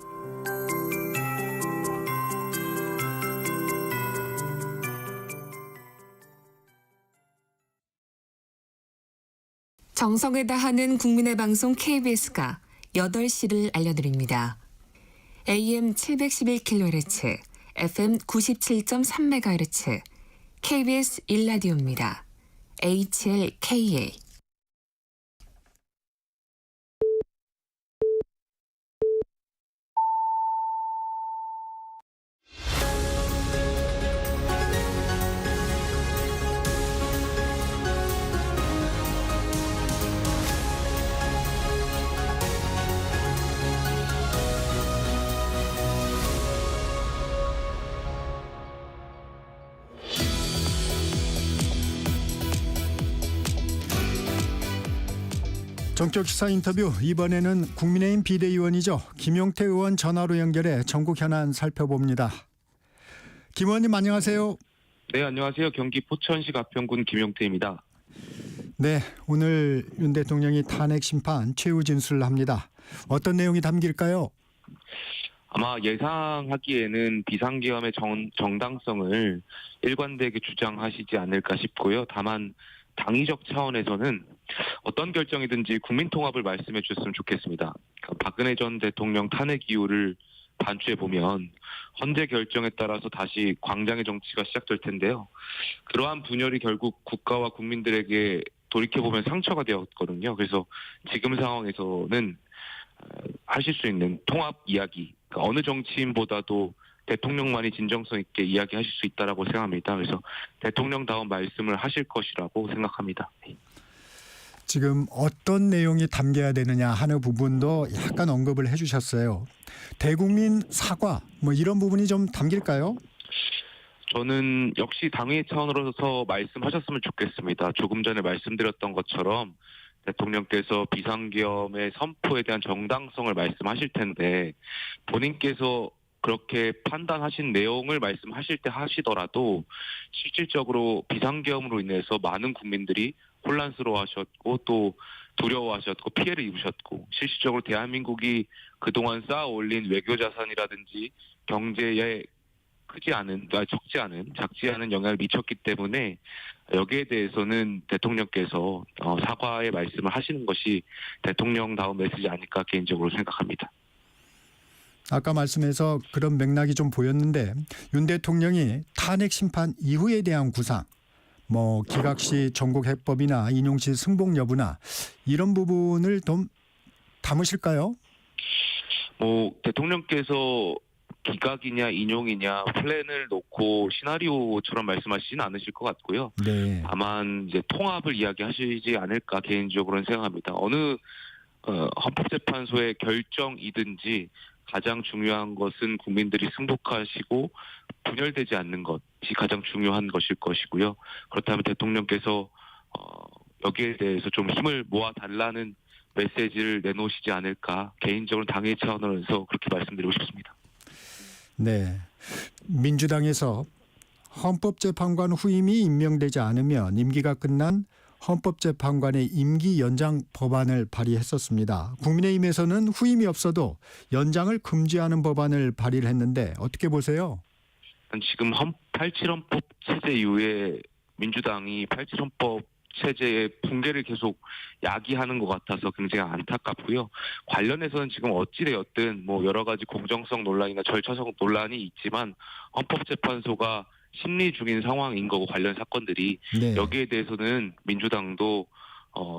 정성을 다하는 국민의 방송 KBS가 8시를 알려드립니다. AM 711kHz, FM 97.3MHz, KBS 1라디오입니다. HLKA. 정적 시사 인터뷰, 이번에는 국민의힘 비대위원이죠. 김용태 의원 전화로 연결해 전국 현안 살펴봅니다. 김 의원님 안녕하세요. 네, 안녕하세요. 경기 포천시 가평군 김용태입니다. 네, 오늘 윤 대통령이 탄핵 심판 최후 진술을 합니다. 어떤 내용이 담길까요? 아마 예상하기에는 비상계엄의 정당성을 일관되게 주장하시지 않을까 싶고요. 다만 당위적 차원에서는 어떤 결정이든지 국민 통합을 말씀해 주셨으면 좋겠습니다. 박근혜 전 대통령 탄핵 이유를 반추해 보면 헌재 결정에 따라서 다시 광장의 정치가 시작될 텐데요. 그러한 분열이 결국 국가와 국민들에게 돌이켜보면 상처가 되었거든요. 그래서 지금 상황에서는 하실 수 있는 통합 이야기, 그러니까 어느 정치인보다도 대통령만이 진정성 있게 이야기하실 수 있다라고 생각합니다. 그래서 대통령다운 말씀을 하실 것이라고 생각합니다. 지금 어떤 내용이 담겨야 되느냐 하는 부분도 약간 언급을 해주셨어요. 대국민 사과 뭐 이런 부분이 좀 담길까요? 저는 역시 당위 차원으로서 말씀하셨으면 좋겠습니다. 조금 전에 말씀드렸던 것처럼 대통령께서 비상계엄의 선포에 대한 정당성을 말씀하실 텐데 본인께서 그렇게 판단하신 내용을 말씀하실 때 하시더라도 실질적으로 비상계엄으로 인해서 많은 국민들이 혼란스러워하셨고 또 두려워하셨고 피해를 입으셨고 실질적으로 대한민국이 그동안 쌓아 올린 외교자산이라든지 경제에 작지 않은 영향을 미쳤기 때문에 여기에 대해서는 대통령께서 사과의 말씀을 하시는 것이 대통령다운 메시지 아닐까 개인적으로 생각합니다. 아까 말씀에서 그런 맥락이 좀 보였는데 윤 대통령이 탄핵 심판 이후에 대한 구상, 뭐 기각시 전국 해법이나 인용시 승복 여부나 이런 부분을 좀 담으실까요? 대통령께서 기각이냐 인용이냐 플랜을 놓고 시나리오처럼 말씀하시지는 않으실 것 같고요. 네. 다만 이제 통합을 이야기하시지 않을까 개인적으로는 생각합니다. 어느 헌법재판소의 결정이든지 가장 중요한 것은 국민들이 승복하시고 분열되지 않는 것이 가장 중요한 것일 것이고요. 그렇다면 대통령께서 여기에 대해서 좀 힘을 모아달라는 메시지를 내놓으시지 않을까 개인적으로 당의 차원에서 그렇게 말씀드리고 싶습니다. 네. 민주당에서 헌법재판관 후임이 임명되지 않으면 임기가 끝난 헌법재판관의 임기 연장 법안을 발의했었습니다. 국민의힘에서는 후임이 없어도 연장을 금지하는 법안을 발의를 했는데 어떻게 보세요? 지금 87헌법 체제 이후에 민주당이 87헌법 체제의 붕괴를 계속 야기하는 것 같아서 굉장히 안타깝고요. 관련해서는 지금 어찌되었든 여러 가지 공정성 논란이나 절차적 논란이 있지만 헌법재판소가 심리 중인 상황인 거고 관련 사건들이 네. 여기에 대해서는 민주당도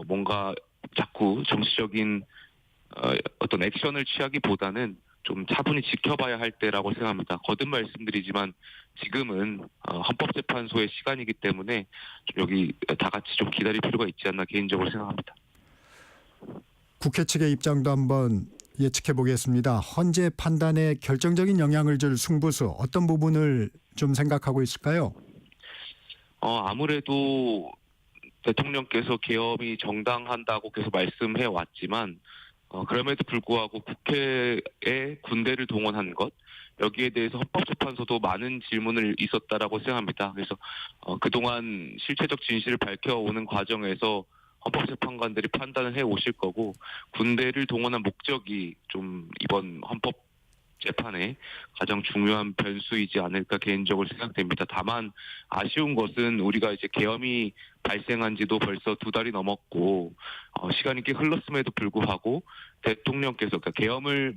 뭔가 자꾸 정치적인 어떤 액션을 취하기보다는 좀 차분히 지켜봐야 할 때라고 생각합니다. 거듭 말씀드리지만 지금은 헌법재판소의 시간이기 때문에 좀 여기 다 같이 좀 기다릴 필요가 있지 않나 개인적으로 생각합니다. 국회 측의 입장도 한번 예측해 보겠습니다. 헌재 판단에 결정적인 영향을 줄 승부수 어떤 부분을 좀 생각하고 있을까요? 아무래도 대통령께서 계엄이 정당한다고 계속 말씀해 왔지만 그럼에도 불구하고 국회에 군대를 동원한 것 여기에 대해서 헌법재판소도 많은 질문을 있었다라고 생각합니다. 그래서 그동안 실체적 진실을 밝혀오는 과정에서 헌법재판관들이 판단을 해오실 거고 군대를 동원한 목적이 좀 이번 헌법재판에 가장 중요한 변수이지 않을까 개인적으로 생각됩니다. 다만 아쉬운 것은 우리가 이제 계엄이 발생한 지도 벌써 2달이 넘었고 시간이 꽤 흘렀음에도 불구하고 대통령께서 그러니까 계엄을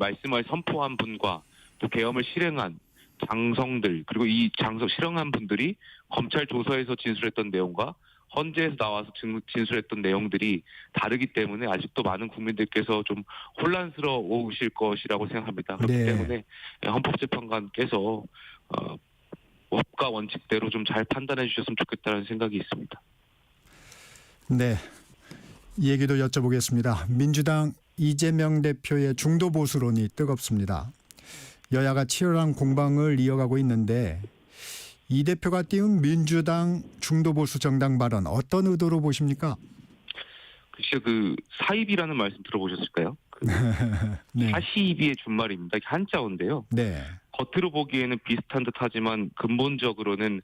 선포한 분과 또 계엄을 실행한 장성들 그리고 이 실행한 분들이 검찰 조사에서 진술했던 내용과 헌재에서 나와서 진술했던 내용들이 다르기 때문에 아직도 많은 국민들께서 좀 혼란스러우실 것이라고 생각합니다. 그렇기 네. 때문에 헌법재판관께서 법과 원칙대로 좀 잘 판단해 주셨으면 좋겠다는 생각이 있습니다. 네. 이 얘기도 여쭤보겠습니다. 민주당 이재명 대표의 중도 보수론이 뜨겁습니다. 여야가 치열한 공방을 이어가고 있는데 이 대표가 띄운 민주당 중도 보수 정당 발언 어떤 의도로 보십니까? 글쎄요, 그 사입이라는 말씀 들어보셨을까요? 그 네. 사시비의 준말입니다. 이게 한자어인데요. 네. 겉으로 보기에는 비슷한 듯하지만 근본적으로는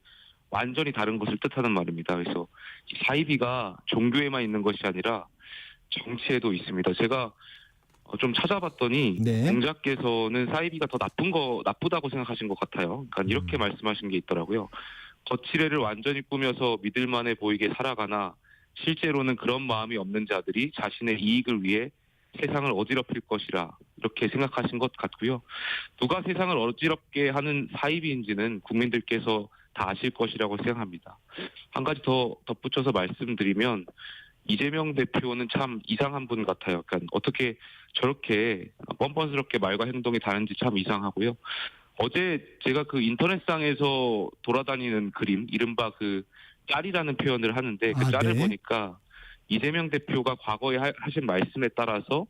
완전히 다른 것을 뜻하는 말입니다. 그래서 이 사이비가 종교에만 있는 것이 아니라 정치에도 있습니다. 제가 좀 찾아봤더니 네. 공자께서는 사이비가 더 나쁘다고 생각하신 것 같아요. 그러니까 이렇게 말씀하신 게 있더라고요. 거칠애를 완전히 꾸며서 믿을만해 보이게 살아가나 실제로는 그런 마음이 없는 자들이 자신의 이익을 위해 세상을 어지럽힐 것이라 이렇게 생각하신 것 같고요. 누가 세상을 어지럽게 하는 사이비인지는 국민들께서 다 아실 것이라고 생각합니다. 한 가지 더 덧붙여서 말씀드리면 이재명 대표는 참 이상한 분 같아요. 그러니까 어떻게 저렇게 뻔뻔스럽게 말과 행동이 다른지 참 이상하고요. 어제 제가 그 인터넷상에서 돌아다니는 그림, 이른바 그 짤이라는 표현을 하는데 그 짤을 네. 보니까 이재명 대표가 과거에 하신 말씀에 따라서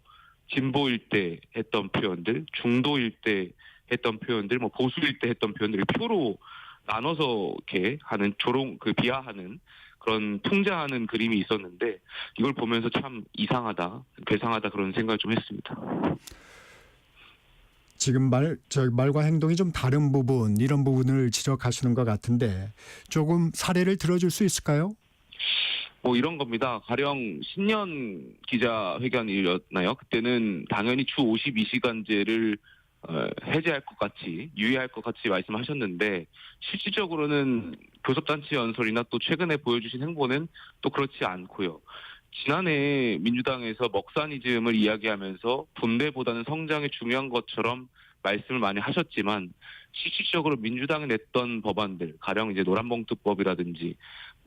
진보일 때 했던 표현들, 중도일 때 했던 표현들, 뭐 보수일 때 했던 표현들을 표로 나눠서 이렇게 하는 비하하는 그런 풍자하는 그림이 있었는데 이걸 보면서 참 이상하다, 괴상하다 그런 생각을 좀 했습니다. 지금 말과 행동이 좀 다른 부분, 이런 부분을 지적하시는 것 같은데 조금 사례를 들어줄 수 있을까요? 뭐 이런 겁니다. 가령 신년 기자회견이었나요? 그때는 당연히 주 52시간제를 해제할 것 같이, 유예할 것 같이 말씀하셨는데 실질적으로는 교섭단체 연설이나 또 최근에 보여주신 행보는 또 그렇지 않고요. 지난해 민주당에서 먹사니즘을 이야기하면서 분배보다는 성장이 중요한 것처럼 말씀을 많이 하셨지만 실질적으로 민주당이 냈던 법안들, 가령 이제 노란봉투법이라든지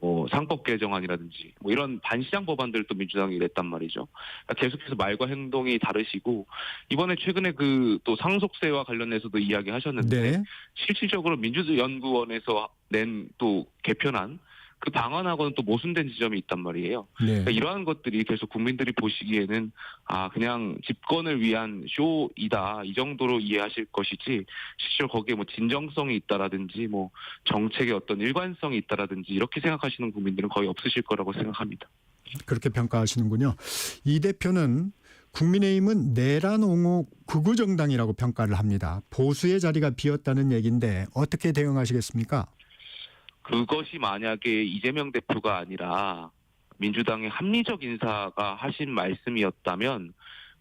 뭐 상법 개정안이라든지 뭐 이런 반시장 법안들도 민주당이 냈단 말이죠. 그러니까 계속해서 말과 행동이 다르시고 이번에 최근에 그 또 상속세와 관련해서도 이야기하셨는데 네. 실질적으로 민주연구원에서 낸 또 개편안 그 방안하고는 또 모순된 지점이 있단 말이에요. 네. 그러니까 이러한 것들이 계속 국민들이 보시기에는 그냥 집권을 위한 쇼이다 이 정도로 이해하실 것이지 실제로 거기에 뭐 진정성이 있다라든지 뭐 정책의 어떤 일관성이 있다라든지 이렇게 생각하시는 국민들은 거의 없으실 거라고 생각합니다. 그렇게 평가하시는군요. 이 대표는 국민의힘은 내란 옹호 극우 정당이라고 평가를 합니다. 보수의 자리가 비었다는 얘기인데 어떻게 대응하시겠습니까? 그것이 만약에 이재명 대표가 아니라 민주당의 합리적 인사가 하신 말씀이었다면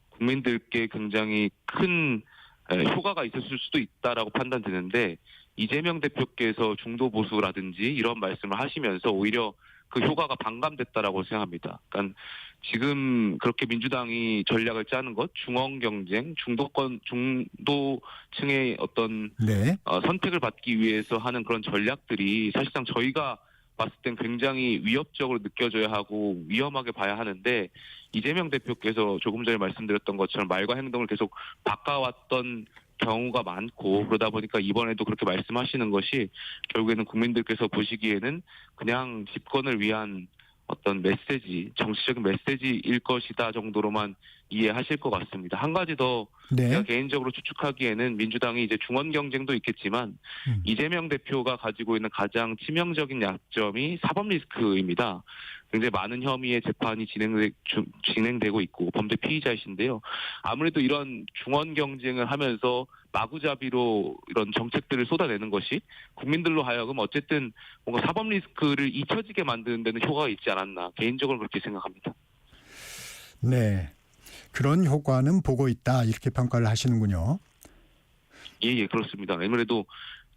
국민들께 굉장히 큰 효과가 있었을 수도 있다라고 판단되는데 이재명 대표께서 중도 보수라든지 이런 말씀을 하시면서 오히려 그 효과가 반감됐다라고 생각합니다. 그러니까 지금 그렇게 민주당이 전략을 짜는 것, 중원 경쟁, 중도층의 어떤 네. 선택을 받기 위해서 하는 그런 전략들이 사실상 저희가 봤을 땐 굉장히 위협적으로 느껴져야 하고 위험하게 봐야 하는데 이재명 대표께서 조금 전에 말씀드렸던 것처럼 말과 행동을 계속 바꿔왔던 경우가 많고 그러다 보니까 이번에도 그렇게 말씀하시는 것이 결국에는 국민들께서 보시기에는 그냥 집권을 위한 어떤 메시지, 정치적인 메시지일 것이다 정도로만 이해하실 것 같습니다. 한 가지 더 네. 제가 개인적으로 추측하기에는 민주당이 이제 중원 경쟁도 있겠지만 이재명 대표가 가지고 있는 가장 치명적인 약점이 사법 리스크입니다. 굉장히 많은 혐의의 재판이 진행되고 있고 범죄 피의자이신데요. 아무래도 이런 중원 경쟁을 하면서 마구잡이로 이런 정책들을 쏟아내는 것이 국민들로 하여금 어쨌든 뭔가 사법 리스크를 잊혀지게 만드는 데는 효과가 있지 않았나 개인적으로 그렇게 생각합니다. 네. 그런 효과는 보고 있다 이렇게 평가를 하시는군요. 예, 그렇습니다. 아무래도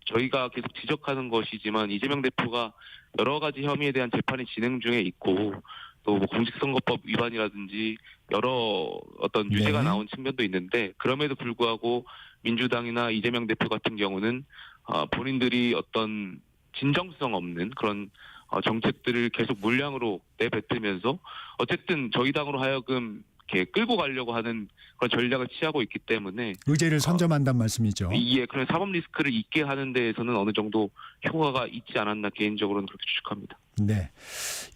저희가 계속 지적하는 것이지만 이재명 대표가 여러 가지 혐의에 대한 재판이 진행 중에 있고 또 뭐 공직선거법 위반이라든지 여러 어떤 유죄가 네. 나온 측면도 있는데 그럼에도 불구하고 민주당이나 이재명 대표 같은 경우는 본인들이 어떤 진정성 없는 그런 정책들을 계속 물량으로 내뱉으면서 어쨌든 저희 당으로 하여금 이렇게 끌고 가려고 하는 그런 전략을 취하고 있기 때문에 의제를 선점한다는 말씀이죠. 예, 그런 사법 리스크를 있게 하는 데에서는 어느 정도 효과가 있지 않았나 개인적으로는 그렇게 추측합니다. 네.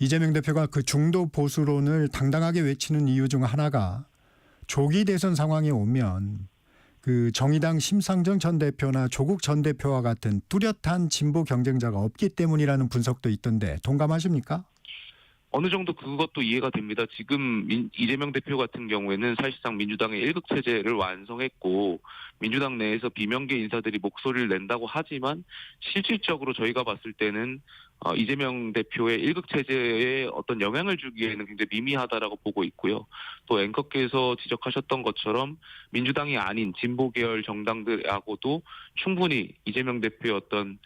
이재명 대표가 그 중도 보수론을 당당하게 외치는 이유 중 하나가 조기 대선 상황에 오면 그 정의당 심상정 전 대표나 조국 전 대표와 같은 뚜렷한 진보 경쟁자가 없기 때문이라는 분석도 있던데 동감하십니까? 어느 정도 그것도 이해가 됩니다. 지금 이재명 대표 같은 경우에는 사실상 민주당의 1극 체제를 완성했고 민주당 내에서 비명계 인사들이 목소리를 낸다고 하지만 실질적으로 저희가 봤을 때는 이재명 대표의 1극 체제에 어떤 영향을 주기에는 굉장히 미미하다라고 보고 있고요. 또 앵커께서 지적하셨던 것처럼 민주당이 아닌 진보 계열 정당들하고도 충분히 이재명 대표의 어떤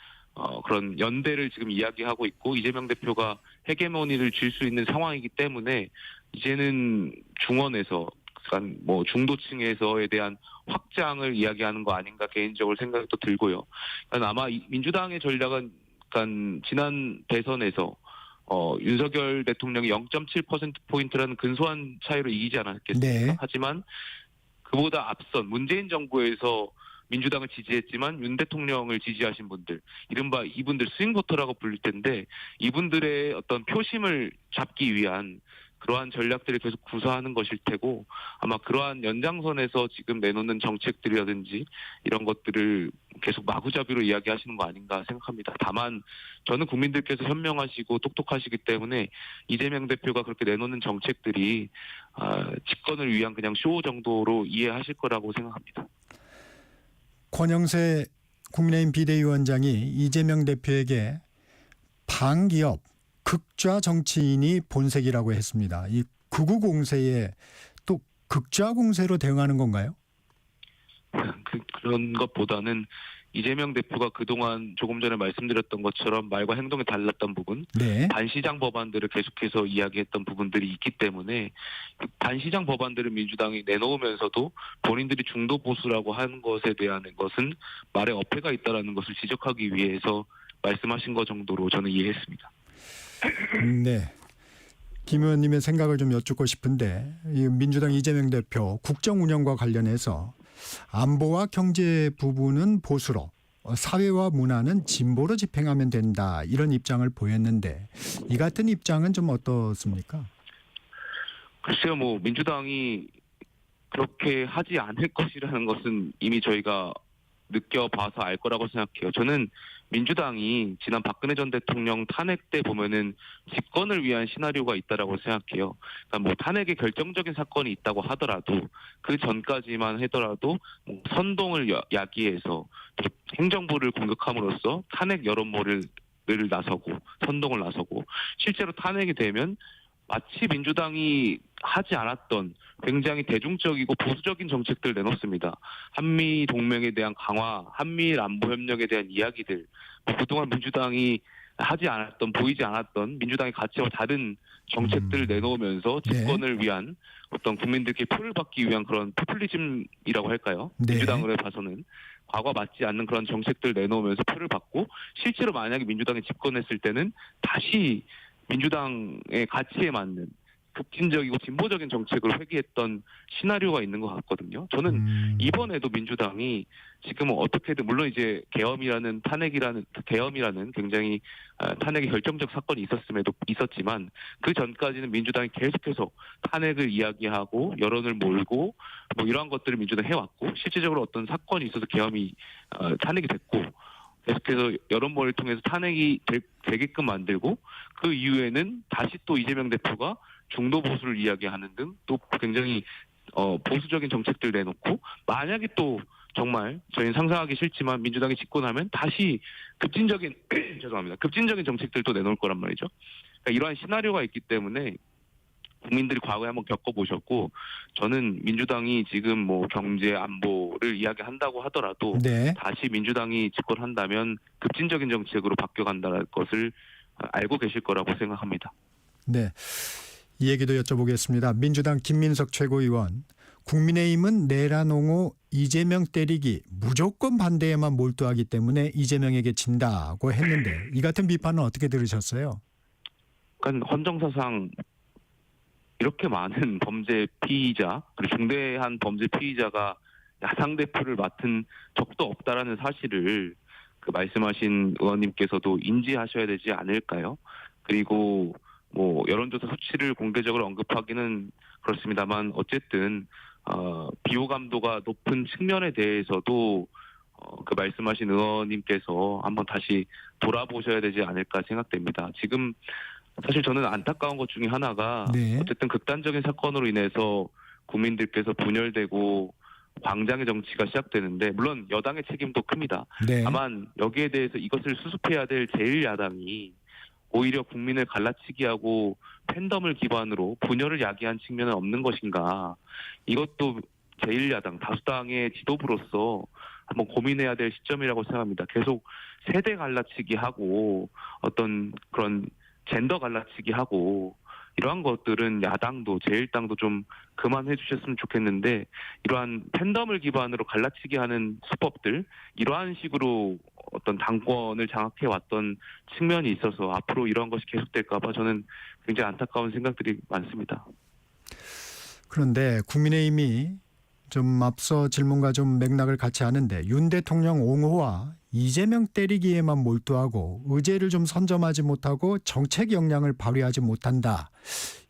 그런 연대를 지금 이야기하고 있고 이재명 대표가 헤게모니를 쥘 수 있는 상황이기 때문에 이제는 중원에서 그러니까 뭐 중도층에서에 대한 확장을 이야기하는 거 아닌가 개인적으로 생각이 또 들고요. 그러니까 아마 민주당의 전략은 그러니까 지난 대선에서 윤석열 대통령이 0.7%포인트라는 근소한 차이로 이기지 않았겠습니까? 네. 하지만 그보다 앞선 문재인 정부에서 민주당을 지지했지만 윤 대통령을 지지하신 분들, 이른바 이분들 스윙보터라고 불릴 텐데 이분들의 어떤 표심을 잡기 위한 그러한 전략들을 계속 구사하는 것일 테고 아마 그러한 연장선에서 지금 내놓는 정책들이라든지 이런 것들을 계속 마구잡이로 이야기하시는 거 아닌가 생각합니다. 다만 저는 국민들께서 현명하시고 똑똑하시기 때문에 이재명 대표가 그렇게 내놓는 정책들이 집권을 위한 그냥 쇼 정도로 이해하실 거라고 생각합니다. 권영세 국민의힘 비대위원장이 이재명 대표에게 반기업 극좌 정치인이 본색이라고 했습니다. 이 극우 공세에 또 극좌 공세로 대응하는 건가요? 그런 것보다는 이재명 대표가 그동안 조금 전에 말씀드렸던 것처럼 말과 행동이 달랐던 부분, 네. 반시장 법안들을 계속해서 이야기했던 부분들이 있기 때문에 반시장 법안들을 민주당이 내놓으면서도 본인들이 중도 보수라고 하는 것에 대한 것은 말에 어폐가 있다라는 것을 지적하기 위해서 말씀하신 것 정도로 저는 이해했습니다. 네. 김 의원님의 생각을 좀 여쭙고 싶은데 이 민주당 이재명 대표 국정 운영과 관련해서 안보와 경제 부분은 보수로 사회와 문화는 진보로 집행하면 된다 이런 입장을 보였는데 이 같은 입장은 좀 어떻습니까? 글쎄요, 뭐 민주당이 그렇게 하지 않을 것이라는 것은 이미 저희가 느껴봐서 알 거라고 생각해요. 저는 민주당이 지난 박근혜 전 대통령 탄핵 때 보면은 집권을 위한 시나리오가 있다라고 생각해요. 그러니까 뭐 탄핵에 결정적인 사건이 있다고 하더라도 그 전까지만 하더라도 뭐 선동을 야기해서 행정부를 공격함으로써 탄핵 여론몰이를 나서고 선동을 나서고 실제로 탄핵이 되면 마치 민주당이 하지 않았던 굉장히 대중적이고 보수적인 정책들 내놓습니다. 한미 동맹에 대한 강화, 한미일 안보 협력에 대한 이야기들, 그동안 민주당이 하지 않았던, 보이지 않았던 민주당의 가치와 다른 정책들을 내놓으면서 집권을 위한 어떤 국민들께 표를 받기 위한 그런 포퓰리즘이라고 할까요? 네. 민주당으로 봐서는 과거 맞지 않는 그런 정책들 내놓으면서 표를 받고 실제로 만약에 민주당이 집권했을 때는 다시 민주당의 가치에 맞는 급진적이고 진보적인 정책을 회귀했던 시나리오가 있는 것 같거든요. 저는 이번에도 민주당이 지금은 어떻게든 물론 이제 계엄이라는 굉장히 탄핵의 결정적 사건이 있었지만 그 전까지는 민주당이 계속해서 탄핵을 이야기하고 여론을 몰고 뭐 이러한 것들을 민주당이 해왔고 실질적으로 어떤 사건이 있어서 계엄이 탄핵이 됐고 계속해서 여론몰이를 통해서 탄핵이 되게끔 만들고 그 이후에는 다시 또 이재명 대표가 중도 보수를 이야기하는 등 또 굉장히 보수적인 정책들 내놓고 만약에 또 정말 저희는 상상하기 싫지만 민주당이 집권하면 다시 급진적인 정책들도 내놓을 거란 말이죠. 그러니까 이러한 시나리오가 있기 때문에 국민들이 과거에 한번 겪어보셨고 저는 민주당이 지금 뭐 경제 안보를 이야기한다고 하더라도 네. 다시 민주당이 집권한다면 급진적인 정책으로 바뀌어간다는 것을 알고 계실 거라고 생각합니다. 네. 이 얘기도 여쭤보겠습니다. 민주당 김민석 최고위원. 국민의힘은 내란옹호 이재명 때리기 무조건 반대에만 몰두하기 때문에 이재명에게 진다고 했는데 이 같은 비판은 어떻게 들으셨어요? 그러니까 헌정사상 이렇게 많은 범죄 피의자 그리고 중대한 범죄 피의자가 야당 대표를 맡은 적도 없다라는 사실을 그 말씀하신 의원님께서도 인지하셔야 되지 않을까요? 그리고 뭐 여론조사 수치를 공개적으로 언급하기는 그렇습니다만 어쨌든 비호감도가 높은 측면에 대해서도 그 말씀하신 의원님께서 한번 다시 돌아보셔야 되지 않을까 생각됩니다. 지금 사실 저는 안타까운 것 중에 하나가 네. 어쨌든 극단적인 사건으로 인해서 국민들께서 분열되고 광장의 정치가 시작되는데 물론 여당의 책임도 큽니다. 네. 다만 여기에 대해서 이것을 수습해야 될 제1야당이 오히려 국민을 갈라치기 하고 팬덤을 기반으로 분열을 야기한 측면은 없는 것인가. 이것도 제1야당 다수당의 지도부로서 한번 고민해야 될 시점이라고 생각합니다. 계속 세대 갈라치기 하고 어떤 그런 젠더 갈라치기 하고 이러한 것들은 야당도 제1당도 좀 그만해 주셨으면 좋겠는데 이러한 팬덤을 기반으로 갈라치기 하는 수법들 이러한 식으로 어떤 당권을 장악해 왔던 측면이 있어서 앞으로 이러한 것이 계속될까 봐 저는 굉장히 안타까운 생각들이 많습니다. 그런데 국민의힘이 좀 앞서 질문과 좀 맥락을 같이 하는데 윤 대통령 옹호와 이재명 때리기에만 몰두하고 의제를 좀 선점하지 못하고 정책 역량을 발휘하지 못한다.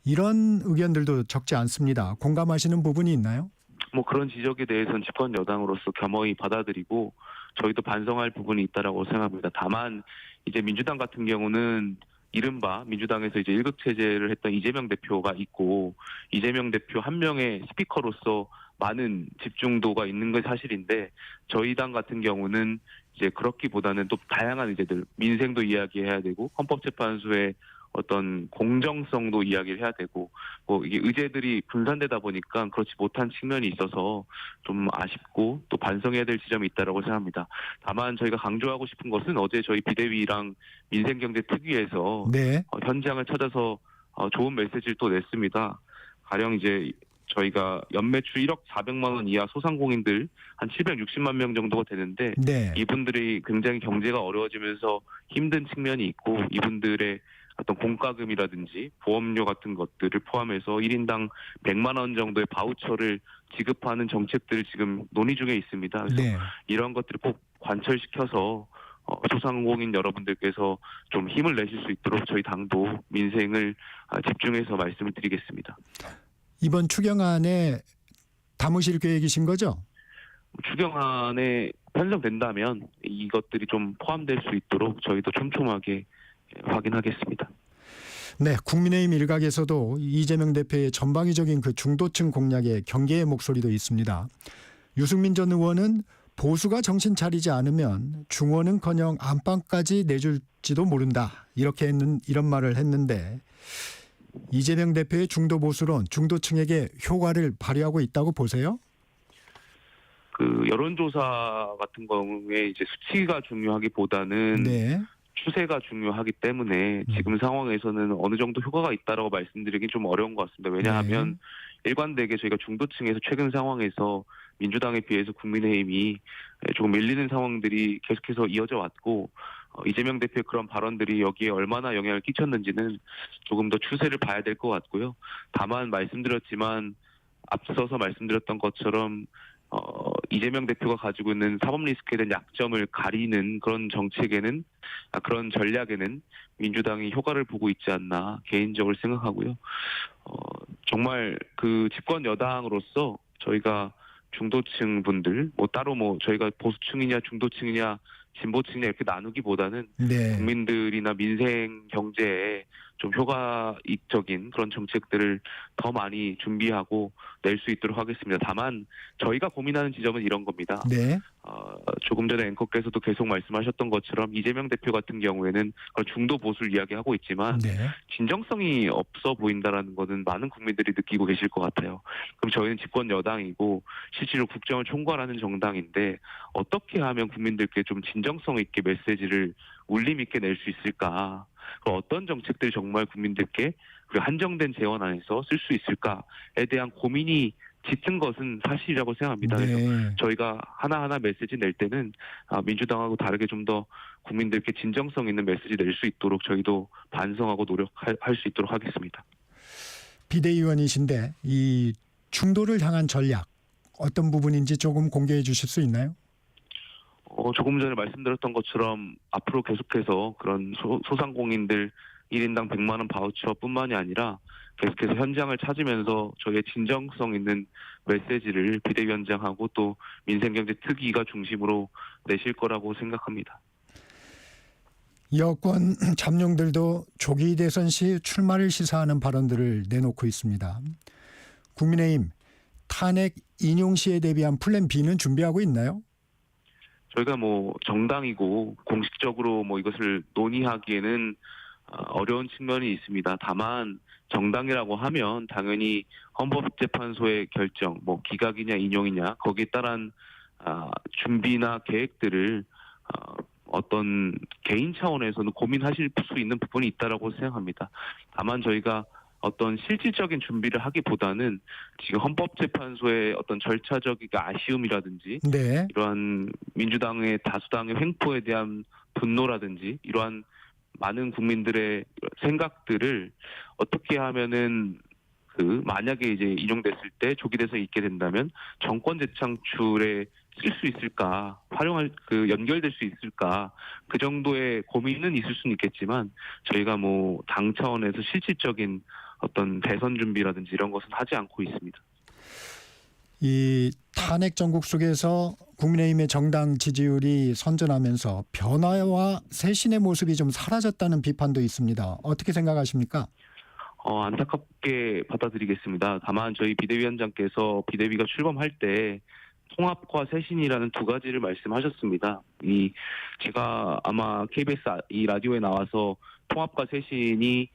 이런 의견들도 적지 않습니다. 공감하시는 부분이 있나요? 뭐 그런 지적에 대해서는 집권 여당으로서 겸허히 받아들이고 저희도 반성할 부분이 있다라고 생각합니다. 다만 이제 민주당 같은 경우는 이른바 민주당에서 이제 1급 체제를 했던 이재명 대표가 있고 이재명 대표 한 명의 스피커로서 많은 집중도가 있는 건 사실인데 저희 당 같은 경우는 이제 그렇기보다는 또 다양한 의제들 민생도 이야기해야 되고 헌법재판소의 어떤 공정성도 이야기를 해야 되고 뭐 이게 의제들이 분산되다 보니까 그렇지 못한 측면이 있어서 좀 아쉽고 또 반성해야 될 지점이 있다라고 생각합니다. 다만 저희가 강조하고 싶은 것은 어제 저희 비대위랑 민생경제특위에서 네. 현장을 찾아서 좋은 메시지를 또 냈습니다. 가령 이제 저희가 연매출 1억 400만 원 이하 소상공인들 한 760만 명 정도가 되는데 네. 이분들이 굉장히 경제가 어려워지면서 힘든 측면이 있고 이분들의 어떤 공과금이라든지 보험료 같은 것들을 포함해서 1인당 100만 원 정도의 바우처를 지급하는 정책들을 지금 논의 중에 있습니다. 그래서 네. 이런 것들을 꼭 관철시켜서 소상공인 여러분들께서 좀 힘을 내실 수 있도록 저희 당도 민생을 집중해서 말씀을 드리겠습니다. 이번 추경안에 담으실 계획이신 거죠? 추경안에 편성된다면 이것들이 좀 포함될 수 있도록 저희도 촘촘하게 확인하겠습니다. 네, 국민의힘 일각에서도 이재명 대표의 전방위적인 그 중도층 공략에 경계의 목소리도 있습니다. 유승민 전 의원은 보수가 정신 차리지 않으면 중원은커녕 안방까지 내줄지도 모른다. 이런 말을 했는데 이재명 대표의 중도 보수론, 중도층에게 효과를 발휘하고 있다고 보세요? 그 여론조사 같은 경우에 이제 수치가 중요하기보다는 네. 추세가 중요하기 때문에 지금 상황에서는 어느 정도 효과가 있다라고 말씀드리긴 좀 어려운 것 같습니다. 왜냐하면 일관되게 저희가 중도층에서 최근 상황에서 민주당에 비해서 국민의힘이 조금 밀리는 상황들이 계속해서 이어져 왔고 이재명 대표의 그런 발언들이 여기에 얼마나 영향을 끼쳤는지는 조금 더 추세를 봐야 될 것 같고요. 다만 말씀드렸지만 앞서서 말씀드렸던 것처럼 이재명 대표가 가지고 있는 사법 리스크에 대한 약점을 가리는 그런 정책에는 그런 전략에는 민주당이 효과를 보고 있지 않나 개인적으로 생각하고요. 정말 그 집권 여당으로서 저희가 중도층 분들 뭐 따로 뭐 저희가 보수층이냐 중도층이냐 진보층이냐 이렇게 나누기보다는 네. 국민들이나 민생 경제에 좀 효과적인 그런 정책들을 더 많이 준비하고 낼 수 있도록 하겠습니다. 다만 저희가 고민하는 지점은 이런 겁니다. 네. 조금 전에 앵커께서도 계속 말씀하셨던 것처럼 이재명 대표 같은 경우에는 중도 보수를 이야기하고 있지만 네. 진정성이 없어 보인다라는 것은 많은 국민들이 느끼고 계실 것 같아요. 그럼 저희는 집권 여당이고 실제로 국정을 총괄하는 정당인데 어떻게 하면 국민들께 좀 진정성 있게 메시지를 울림 있게 낼 수 있을까? 어떤 정책들이 정말 국민들께 그 한정된 재원 안에서 쓸 수 있을까에 대한 고민이 짙은 것은 사실이라고 생각합니다. 그래서 네. 저희가 하나하나 메시지 낼 때는 민주당하고 다르게 좀 더 국민들께 진정성 있는 메시지 낼 수 있도록 저희도 반성하고 노력할 수 있도록 하겠습니다. 비대위원이신데 이 중도를 향한 전략 어떤 부분인지 조금 공개해 주실 수 있나요? 조금 전에 말씀드렸던 것처럼 앞으로 계속해서 그런 소상공인들 1인당 100만 원 바우처뿐만이 아니라 계속해서 현장을 찾으면서 저희의 진정성 있는 메시지를 비대위원장하고 또 민생경제특위가 중심으로 내실 거라고 생각합니다. 여권 잠룡들도 조기 대선 시 출마를 시사하는 발언들을 내놓고 있습니다. 국민의힘 탄핵 인용 시에 대비한 플랜 B는 준비하고 있나요? 저희가 뭐 정당이고 공식적으로 뭐 이것을 논의하기에는 어려운 측면이 있습니다. 다만 정당이라고 하면 당연히 헌법재판소의 결정, 뭐 기각이냐 인용이냐 거기에 따른 준비나 계획들을 어떤 개인 차원에서는 고민하실 수 있는 부분이 있다라고 생각합니다. 다만 저희가 어떤 실질적인 준비를 하기보다는 지금 헌법재판소의 어떤 절차적인 아쉬움이라든지 네. 이러한 민주당의 다수당의 횡포에 대한 분노라든지 이러한 많은 국민들의 생각들을 어떻게 하면은 만약에 이제 인용됐을 때 조기 대선이 있게 된다면 정권 재창출에 쓸 수 있을까, 연결될 수 있을까, 그 정도의 고민은 있을 수는 있겠지만 저희가 뭐 당 차원에서 실질적인 어떤 대선 준비라든지 이런 것은 하지 않고 있습니다. 이 탄핵 정국 속에서 국민의힘의 정당 지지율이 선전하면서 변화와 쇄신의 모습이 좀 사라졌다는 비판도 있습니다. 어떻게 생각하십니까? 안타깝게 받아들이겠습니다. 다만 저희 비대위원장께서 비대위가 출범할 때 통합과 쇄신이라는 두 가지를 말씀하셨습니다. 제가 아마 KBS 이 라디오에 나와서 통합과 쇄신이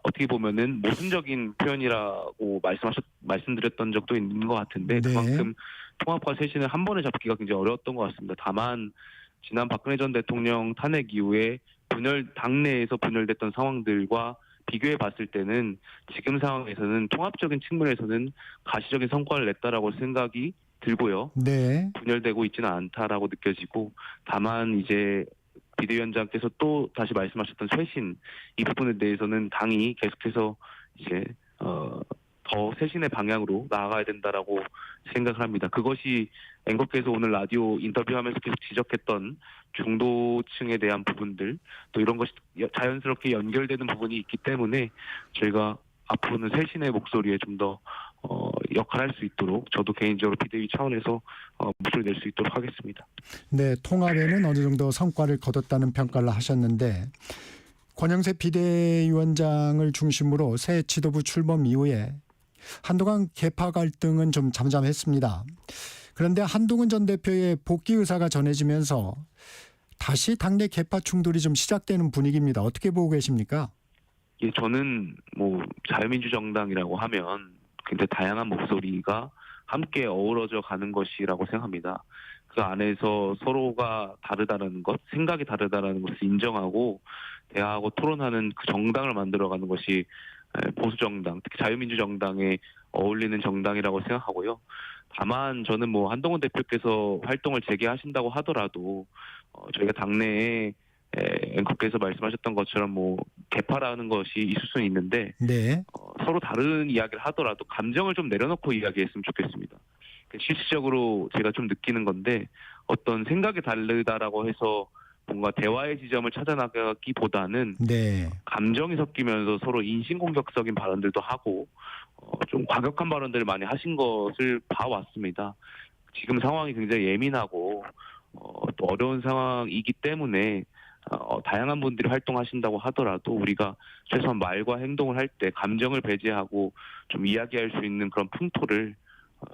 어떻게 보면은 모순적인 표현이라고 말씀드렸던 적도 있는 것 같은데 네. 그만큼 통합과 쇄신을 한 번에 잡기가 굉장히 어려웠던 것 같습니다. 다만 지난 박근혜 전 대통령 탄핵 이후에 당내에서 분열됐던 상황들과 비교해 봤을 때는 지금 상황에서는 통합적인 측면에서는 가시적인 성과를 냈다라고 생각이 들고요. 네. 분열되고 있지는 않다라고 느껴지고 다만 이제 비대위원장께서 또 다시 말씀하셨던 쇄신 이 부분에 대해서는 당이 계속해서 이제 더 쇄신의 방향으로 나아가야 된다라고 생각을 합니다. 그것이 앵커께서 오늘 라디오 인터뷰하면서 계속 지적했던 중도층에 대한 부분들 또 이런 것이 자연스럽게 연결되는 부분이 있기 때문에 저희가 앞으로는 쇄신의 목소리에 좀 더 역할할 수 있도록 저도 개인적으로 비대위 차원에서 목소리 낼 수 있도록 하겠습니다. 네, 통합에는 어느 정도 성과를 거뒀다는 평가를 하셨는데 권영세 비대위원장을 중심으로 새 지도부 출범 이후에 한동안 계파 갈등은 좀 잠잠했습니다. 그런데 한동훈 전 대표의 복귀 의사가 전해지면서 다시 당내 계파 충돌이 좀 시작되는 분위기입니다. 어떻게 보고 계십니까? 예, 저는 뭐 자유민주정당이라고 하면 굉장히 다양한 목소리가 함께 어우러져 가는 것이라고 생각합니다. 그 안에서 서로가 다르다는 것, 생각이 다르다는 것을 인정하고 대화하고 토론하는 그 정당을 만들어가는 것이 보수정당, 특히 자유민주정당에 어울리는 정당이라고 생각하고요. 다만 저는 뭐 한동훈 대표께서 활동을 재개하신다고 하더라도 저희가 당내에 앵커께서 말씀하셨던 것처럼 뭐 개파라는 것이 있을 수는 있는데 네. 서로 다른 이야기를 하더라도 감정을 좀 내려놓고 이야기했으면 좋겠습니다. 실질적으로 제가 좀 느끼는 건데 어떤 생각이 다르다라고 해서 뭔가 대화의 지점을 찾아나가기보다는 네. 감정이 섞이면서 서로 인신공격적인 발언들도 하고 좀 과격한 발언들을 많이 하신 것을 봐왔습니다. 지금 상황이 굉장히 예민하고 또 어려운 상황이기 때문에 다양한 분들이 활동하신다고 하더라도 우리가 최소한 말과 행동을 할 때 감정을 배제하고 좀 이야기할 수 있는 그런 풍토를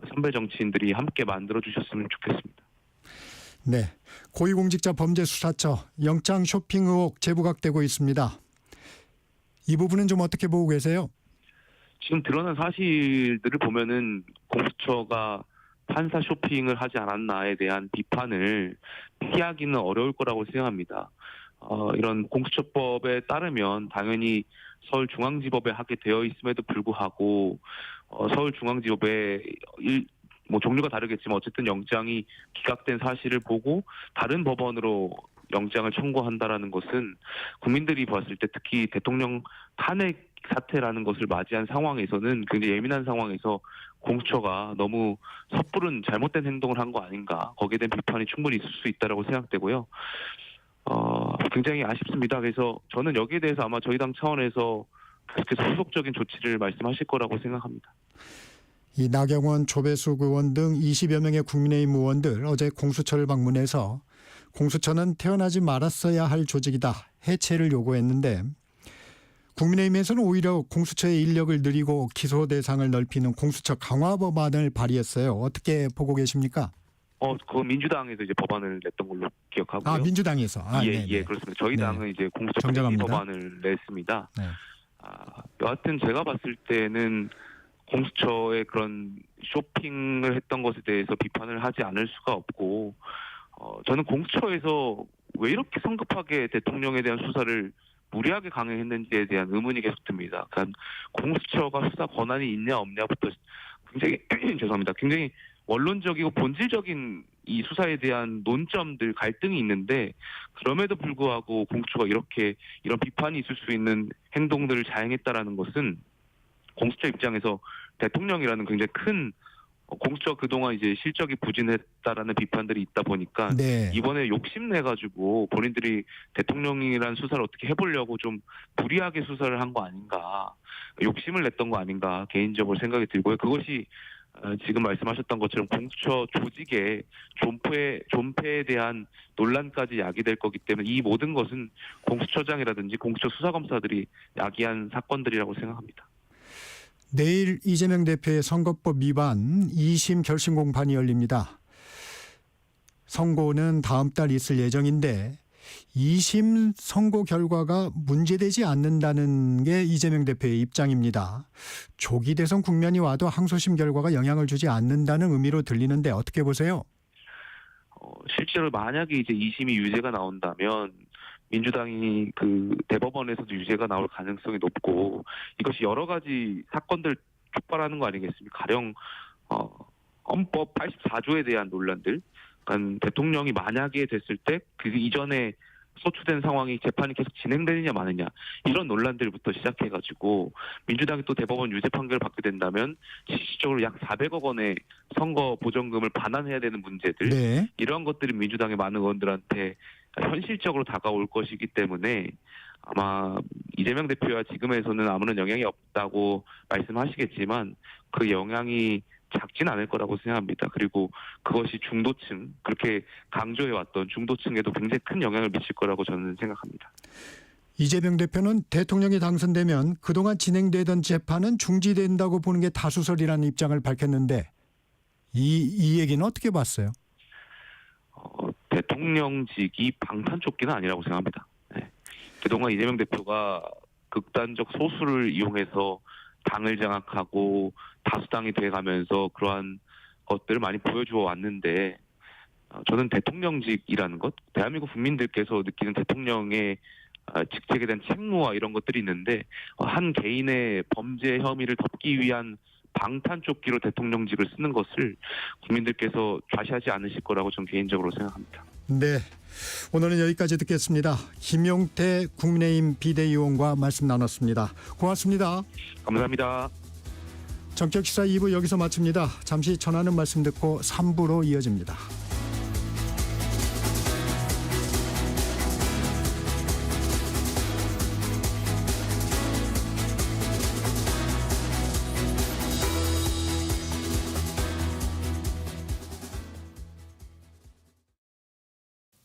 선배 정치인들이 함께 만들어 주셨으면 좋겠습니다. 네. 고위공직자 범죄수사처 영장 쇼핑 의혹 재부각되고 있습니다. 이 부분은 좀 어떻게 보고 계세요? 지금 드러난 사실들을 보면은 공수처가 판사 쇼핑을 하지 않았나에 대한 비판을 피하기는 어려울 거라고 생각합니다. 이런 공수처법에 따르면 당연히 서울중앙지법에 하게 되어 있음에도 불구하고 서울중앙지법에 뭐 종류가 다르겠지만 어쨌든 영장이 기각된 사실을 보고 다른 법원으로 영장을 청구한다라는 것은 국민들이 봤을 때 특히 대통령 탄핵 사태라는 것을 맞이한 상황에서는 굉장히 예민한 상황에서 공수처가 너무 섣부른 잘못된 행동을 한 거 아닌가 거기에 대한 비판이 충분히 있을 수 있다라고 생각되고요. 굉장히 아쉽습니다. 그래서 저는 여기에 대해서 아마 저희 당 차원에서 계속해서 후속적인 조치를 말씀하실 거라고 생각합니다. 이 나경원, 조배수 의원 등 20여 명의 국민의힘 의원들 어제 공수처를 방문해서 공수처는 태어나지 말았어야 할 조직이다. 해체를 요구했는데 국민의힘에서는 오히려 공수처의 인력을 늘리고 기소 대상을 넓히는 공수처 강화 법안을 발의했어요. 어떻게 보고 계십니까? 그 민주당에서 이제 법안을 냈던 걸로 기억하고요. 아, 민주당에서. 예, 그렇습니다. 저희 네. 당은 이제 공수처 정정합니다. 법안을 냈습니다. 네. 여하튼 제가 봤을 때는 공수처의 그런 쇼핑을 했던 것에 대해서 비판을 하지 않을 수가 없고, 저는 공수처에서 왜 이렇게 성급하게 대통령에 대한 수사를 무리하게 강행했는지에 대한 의문이 계속 듭니다. 그러니까 공수처가 수사 권한이 있냐 없냐부터 굉장히 죄송합니다. 굉장히 원론적이고 본질적인 이 수사에 대한 논점들 갈등이 있는데 그럼에도 불구하고 공수처가 이렇게 이런 비판이 있을 수 있는 행동들을 자행했다라는 것은 공수처 입장에서 대통령이라는 굉장히 큰 공수처 그동안 이제 실적이 부진했다라는 비판들이 있다 보니까 네. 이번에 욕심내가지고 본인들이 대통령이란 수사를 어떻게 해보려고 좀 무리하게 수사를 한 거 아닌가, 욕심을 냈던 거 아닌가 개인적으로 생각이 들고요. 그것이 지금 말씀하셨던 것처럼 공수처 조직의 존폐에 대한 논란까지 야기될 거기 때문에 이 모든 것은 공수처장이라든지 공수처 수사검사들이 야기한 사건들이라고 생각합니다. 내일 이재명 대표의 선거법 위반 2심 결심 공판이 열립니다. 선고는 다음 달 있을 예정인데 2심 선고 결과가 문제되지 않는다는 게 이재명 대표의 입장입니다. 조기 대선 국면이 와도 항소심 결과가 영향을 주지 않는다는 의미로 들리는데 어떻게 보세요? 실제로 만약에 이제 2심이 유죄가 나온다면 민주당이 그 대법원에서도 유죄가 나올 가능성이 높고 이것이 여러 가지 사건들 촉발하는 거 아니겠습니까? 가령 헌법 84조에 대한 논란들, 그러니까 대통령이 만약에 됐을 때 그 이전에 소추된 상황이 재판이 계속 진행되느냐 마느냐 이런 논란들부터 시작해가지고 민주당이 또 대법원 유죄 판결을 받게 된다면 실질적으로 약 400억 원의 선거 보전금을 반환해야 되는 문제들, 네. 이런 것들이 민주당의 많은 의원들한테 현실적으로 다가올 것이기 때문에 아마 이재명 대표와 지금에서는 아무런 영향이 없다고 말씀하시겠지만 그 영향이 작진 않을 거라고 생각합니다. 그리고 그것이 중도층, 그렇게 강조해왔던 중도층에도 굉장히 큰 영향을 미칠 거라고 저는 생각합니다. 이재명 대표는 대통령이 당선되면 그동안 진행되던 재판은 중지된다고 보는 게 다수설이라는 입장을 밝혔는데 이 얘기는 어떻게 봤어요? 대통령직이 방탄조끼는 아니라고 생각합니다. 네. 그동안 이재명 대표가 극단적 소수를 이용해서 당을 장악하고 다수당이 돼가면서 그러한 것들을 많이 보여주어 왔는데 저는 대통령직이라는 것, 대한민국 국민들께서 느끼는 대통령의 직책에 대한 책무와 이런 것들이 있는데 한 개인의 범죄 혐의를 덮기 위한 방탄조끼로 대통령직을 쓰는 것을 국민들께서 좌시하지 않으실 거라고 저는 개인적으로 생각합니다. 네, 오늘은 여기까지 듣겠습니다. 김용태 국민의힘 비대위원과 말씀 나눴습니다. 고맙습니다. 감사합니다. 정책시사 2부 여기서 마칩니다. 잠시 전하는 말씀 듣고 3부로 이어집니다.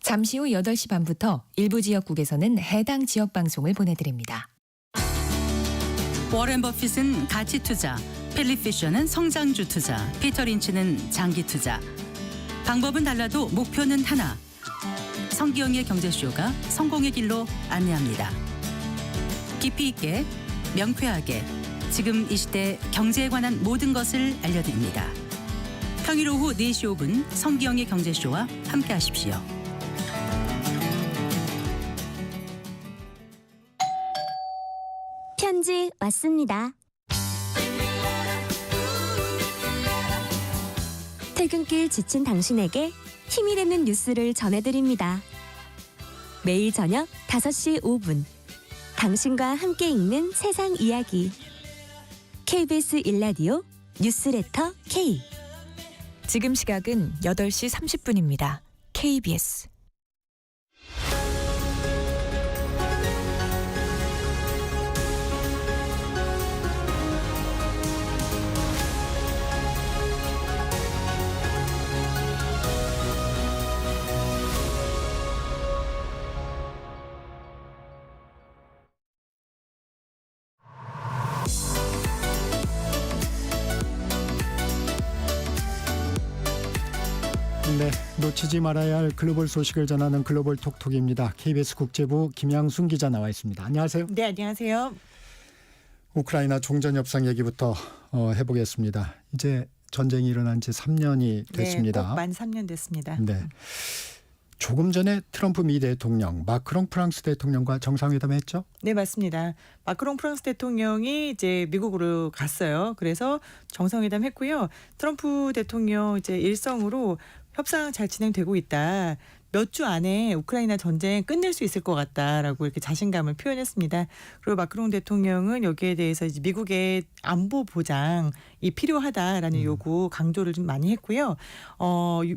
잠시 후 8시 반부터 일부 지역국에서는 해당 지역 방송을 보내드립니다. 워렌 버핏은 가치 투자, 필립 피셔는 성장주 투자, 피터 린치는 장기 투자. 방법은 달라도 목표는 하나. 성기영의 경제쇼가 성공의 길로 안내합니다. 깊이 있게, 명쾌하게, 지금 이 시대 경제에 관한 모든 것을 알려드립니다. 평일 오후 4시 5분 성기영의 경제쇼와 함께하십시오. 편지 왔습니다. 퇴근길 지친 당신에게 힘이 되는 뉴스를 전해드립니다. 매일 저녁 5시 5분 당신과 함께 읽는 세상 이야기 KBS 1라디오 뉴스레터 K. 지금 시각은 8시 30분입니다. KBS 네, 놓치지 말아야 할 글로벌 소식을 전하는 글로벌 톡톡입니다. KBS 국제부 김양순 기자 나와 있습니다. 안녕하세요. 네, 안녕하세요. 우크라이나 종전 협상 얘기부터 해보겠습니다. 이제 전쟁이 일어난 지 3년이 됐습니다. 네, 꼭 만 3년 됐습니다. 네. 조금 전에 트럼프 미 대통령, 마크롱 프랑스 대통령과 정상회담했죠? 네, 맞습니다. 마크롱 프랑스 대통령이 이제 미국으로 갔어요. 그래서 정상회담 했고요. 트럼프 대통령 이제 일성으로 협상 잘 진행되고 있다. 몇 주 안에 우크라이나 전쟁 끝낼 수 있을 것 같다라고 이렇게 자신감을 표현했습니다. 그리고 마크롱 대통령은 여기에 대해서 이제 미국의 안보 보장이 필요하다라는 요구 강조를 좀 많이 했고요.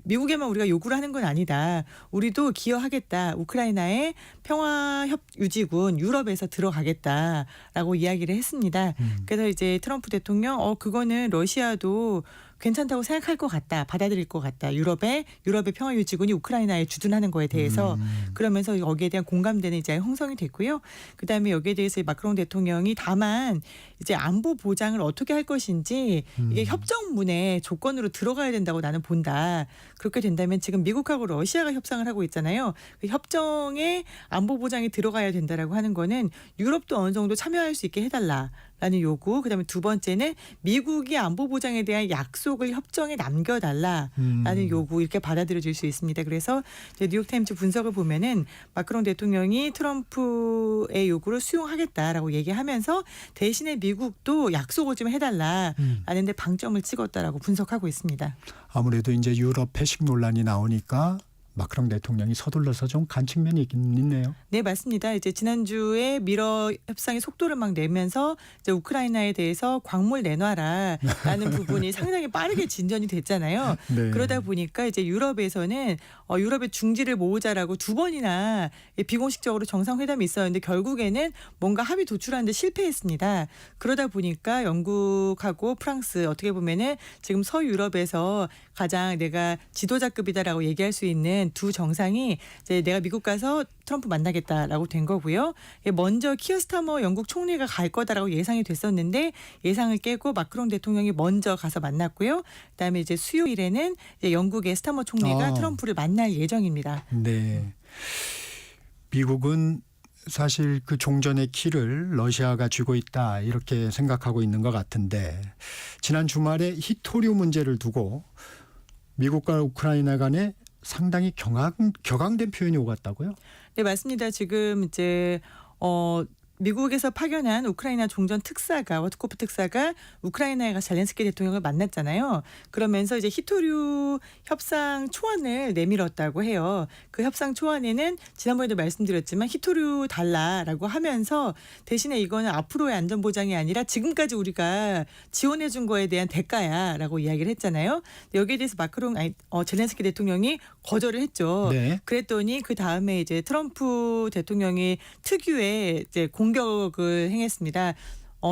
미국에만 우리가 요구를 하는 건 아니다. 우리도 기여하겠다. 우크라이나의 평화유지군 유럽에서 들어가겠다라고 이야기를 했습니다. 그래서 이제 트럼프 대통령 그거는 러시아도 괜찮다고 생각할 것 같다. 받아들일 것 같다. 유럽의 평화유지군이 우크라이나에 주둔하는 거에 대해서 그러면서 여기에 대한 공감대는 이제 형성이 됐고요. 그다음에 여기에 대해서 마크롱 대통령이 다만 이제 안보 보장을 어떻게 할 것인지 이게 협정문의 조건으로 들어가야 된다고 나는 본다. 그렇게 된다면 지금 미국하고 러시아가 협상을 하고 있잖아요. 그 협정에 안보 보장이 들어가야 된다라고 하는 거는 유럽도 어느 정도 참여할 수 있게 해달라. 라는 요구. 그다음에 두 번째는 미국이 안보 보장에 대한 약속을 협정에 남겨달라라는 요구 이렇게 받아들여질 수 있습니다. 그래서 이제 뉴욕타임즈 분석을 보면은 마크롱 대통령이 트럼프의 요구를 수용하겠다라고 얘기하면서 대신에 미국도 약속을 좀 해달라라는 데 방점을 찍었다라고 분석하고 있습니다. 아무래도 이제 유럽 패식 논란이 나오니까 마크롱 대통령이 서둘러서 좀 간 측면이 있긴 있네요. 네, 맞습니다. 이제 지난주에 미러 협상의 속도를 막 내면서 이제 우크라이나에 대해서 광물 내놔라라는 부분이 상당히 빠르게 진전이 됐잖아요. 네. 그러다 보니까 이제 유럽에서는 유럽의 중지를 모으자라고 두 번이나 비공식적으로 정상회담이 있었는데 결국에는 뭔가 합의 도출하는데 실패했습니다. 그러다 보니까 영국하고 프랑스 어떻게 보면은 지금 서유럽에서 가장 내가 지도자급이다라고 얘기할 수 있는 두 정상이 이제 내가 미국 가서 트럼프 만나겠다라고 된 거고요. 먼저 키어 스타머 영국 총리가 갈 거다라고 예상이 됐었는데 예상을 깨고 마크롱 대통령이 먼저 가서 만났고요. 그다음에 이제 수요일에는 이제 영국의 스타머 총리가 트럼프를 만날 예정입니다. 네. 미국은 사실 그 종전의 키를 러시아가 쥐고 있다 이렇게 생각하고 있는 것 같은데 지난 주말에 히토류 문제를 두고 미국과 우크라이나 간에 상당히 격앙된 표현이 오갔다고요? 네, 맞습니다. 지금 이제 미국에서 파견한 우크라이나 종전 특사가 워트코프 특사가 우크라이나에 가서 젤렌스키 대통령을 만났잖아요. 그러면서 이제 히토류 협상 초안을 내밀었다고 해요. 그 협상 초안에는 지난번에도 말씀드렸지만 히토류 달라라고 하면서 대신에 이거는 앞으로의 안전 보장이 아니라 지금까지 우리가 지원해 준 거에 대한 대가야라고 이야기를 했잖아요. 여기에 대해서 젤렌스키 대통령이 거절을 했죠. 네. 그랬더니 그 다음에 이제 트럼프 대통령이 특유의 이제 공격을 행했습니다.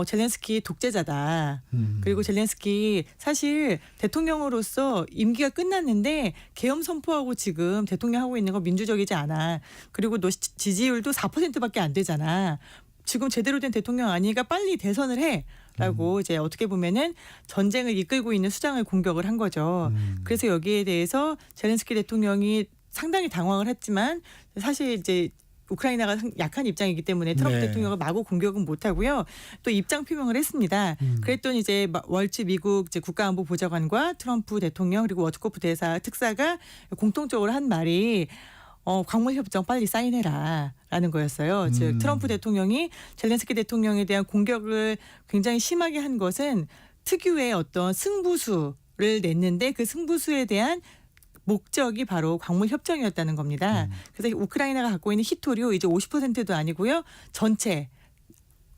젤렌스키 독재자다. 그리고 젤렌스키 사실 대통령으로서 임기가 끝났는데 계엄 선포하고 지금 대통령 하고 있는 거 민주적이지 않아. 그리고 너 지지율도 4%밖에 안 되잖아. 지금 제대로 된 대통령 아니니까 빨리 대선을 해. 라고 이제 어떻게 보면은 전쟁을 이끌고 있는 수장을 공격을 한 거죠. 그래서 여기에 대해서 젤렌스키 대통령이 상당히 당황을 했지만 사실 이제 우크라이나가 약한 입장이기 때문에 트럼프 대통령을 마구 공격은 못하고요. 또 입장 표명을 했습니다. 그랬더니 이제 월츠 미국 이제 국가안보보좌관과 트럼프 대통령 그리고 워트코프 대사 특사가 공통적으로 한 말이 광물협정 빨리 사인해라라는 거였어요. 즉 트럼프 대통령이 젤렌스키 대통령에 대한 공격을 굉장히 심하게 한 것은 특유의 어떤 승부수를 냈는데 그 승부수에 대한 목적이 바로 광물 협정이었다는 겁니다. 그래서 우크라이나가 갖고 있는 히토류 이제 50%도 아니고요. 전체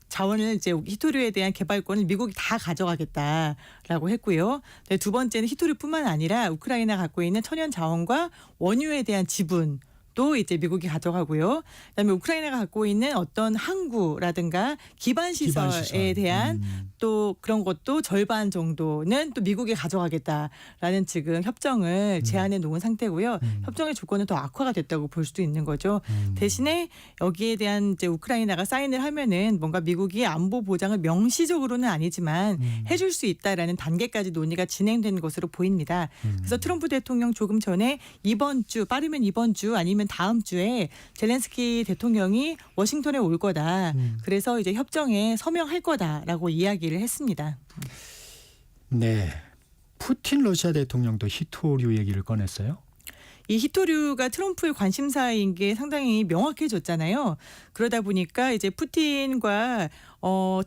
자원을 이제 히토류에 대한 개발권을 미국이 다 가져가겠다라고 했고요. 네, 두 번째는 히토류뿐만 아니라 우크라이나가 갖고 있는 천연 자원과 원유에 대한 지분 또 이제 미국이 가져가고요. 그다음에 우크라이나가 갖고 있는 어떤 항구라든가 기반 시설에 대한 또 그런 것도 절반 정도는 또 미국이 가져가겠다라는 지금 협정을 제안해 놓은 상태고요. 협정의 조건은 더 악화가 됐다고 볼 수도 있는 거죠. 대신에 여기에 대한 이제 우크라이나가 사인을 하면은 뭔가 미국이 안보 보장을 명시적으로는 아니지만 해줄 수 있다라는 단계까지 논의가 진행된 것으로 보입니다. 그래서 트럼프 대통령 조금 전에 이번 주 빠르면 이번 주 아니면 다음 주에 젤렌스키 대통령이 워싱턴에 올 거다. 그래서 이제 협정에 서명할 거다라고 이야기를 했습니다. 네. 푸틴 러시아 대통령도 히토류 얘기를 꺼냈어요. 이 히토류가 트럼프의 관심사인 게 상당히 명확해졌잖아요. 그러다 보니까 이제 푸틴과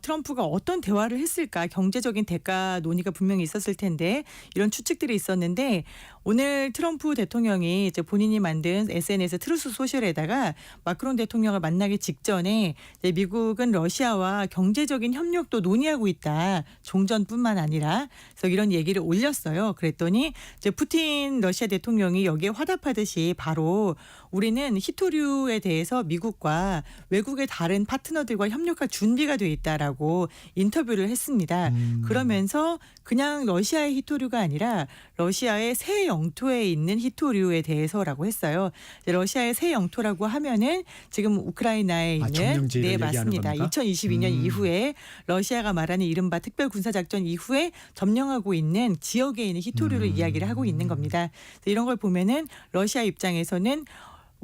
트럼프가 어떤 대화를 했을까, 경제적인 대가 논의가 분명히 있었을 텐데 이런 추측들이 있었는데 오늘 트럼프 대통령이 이제 본인이 만든 SNS 트루스 소셜에다가 마크롱 대통령을 만나기 직전에 이제 미국은 러시아와 경제적인 협력도 논의하고 있다. 종전뿐만 아니라 그래서 이런 얘기를 올렸어요. 그랬더니 이제 푸틴 러시아 대통령이 여기에 화답하듯이 바로 우리는 히토류에 대해서 미국과 외국의 다른 파트너들과 협력할 준비가 돼 있다라고 인터뷰를 했습니다. 그러면서 그냥 러시아의 히토류가 아니라 러시아의 새 영토에 있는 히토류에 대해서라고 했어요. 러시아의 새 영토라고 하면은 지금 우크라이나에 있는 점령지를 네 얘기하는 맞습니다. 겁니까? 2022년 이후에 러시아가 말하는 이른바 특별군사작전 이후에 점령하고 있는 지역에 있는 히토류를 이야기를 하고 있는 겁니다. 이런 걸 보면은 러시아 입장에서는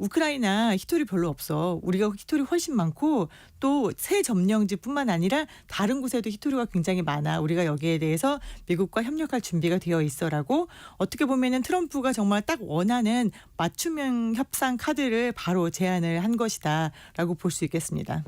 우크라이나 히토류 별로 없어. 우리가 히토류 훨씬 많고 또 새 점령지뿐만 아니라 다른 곳에도 히토류가 굉장히 많아. 우리가 여기에 대해서 미국과 협력할 준비가 되어 있어라고 어떻게 보면은 트럼프가 정말 딱 원하는 맞춤형 협상 카드를 바로 제안을 한 것이다라고 볼 수 있겠습니다.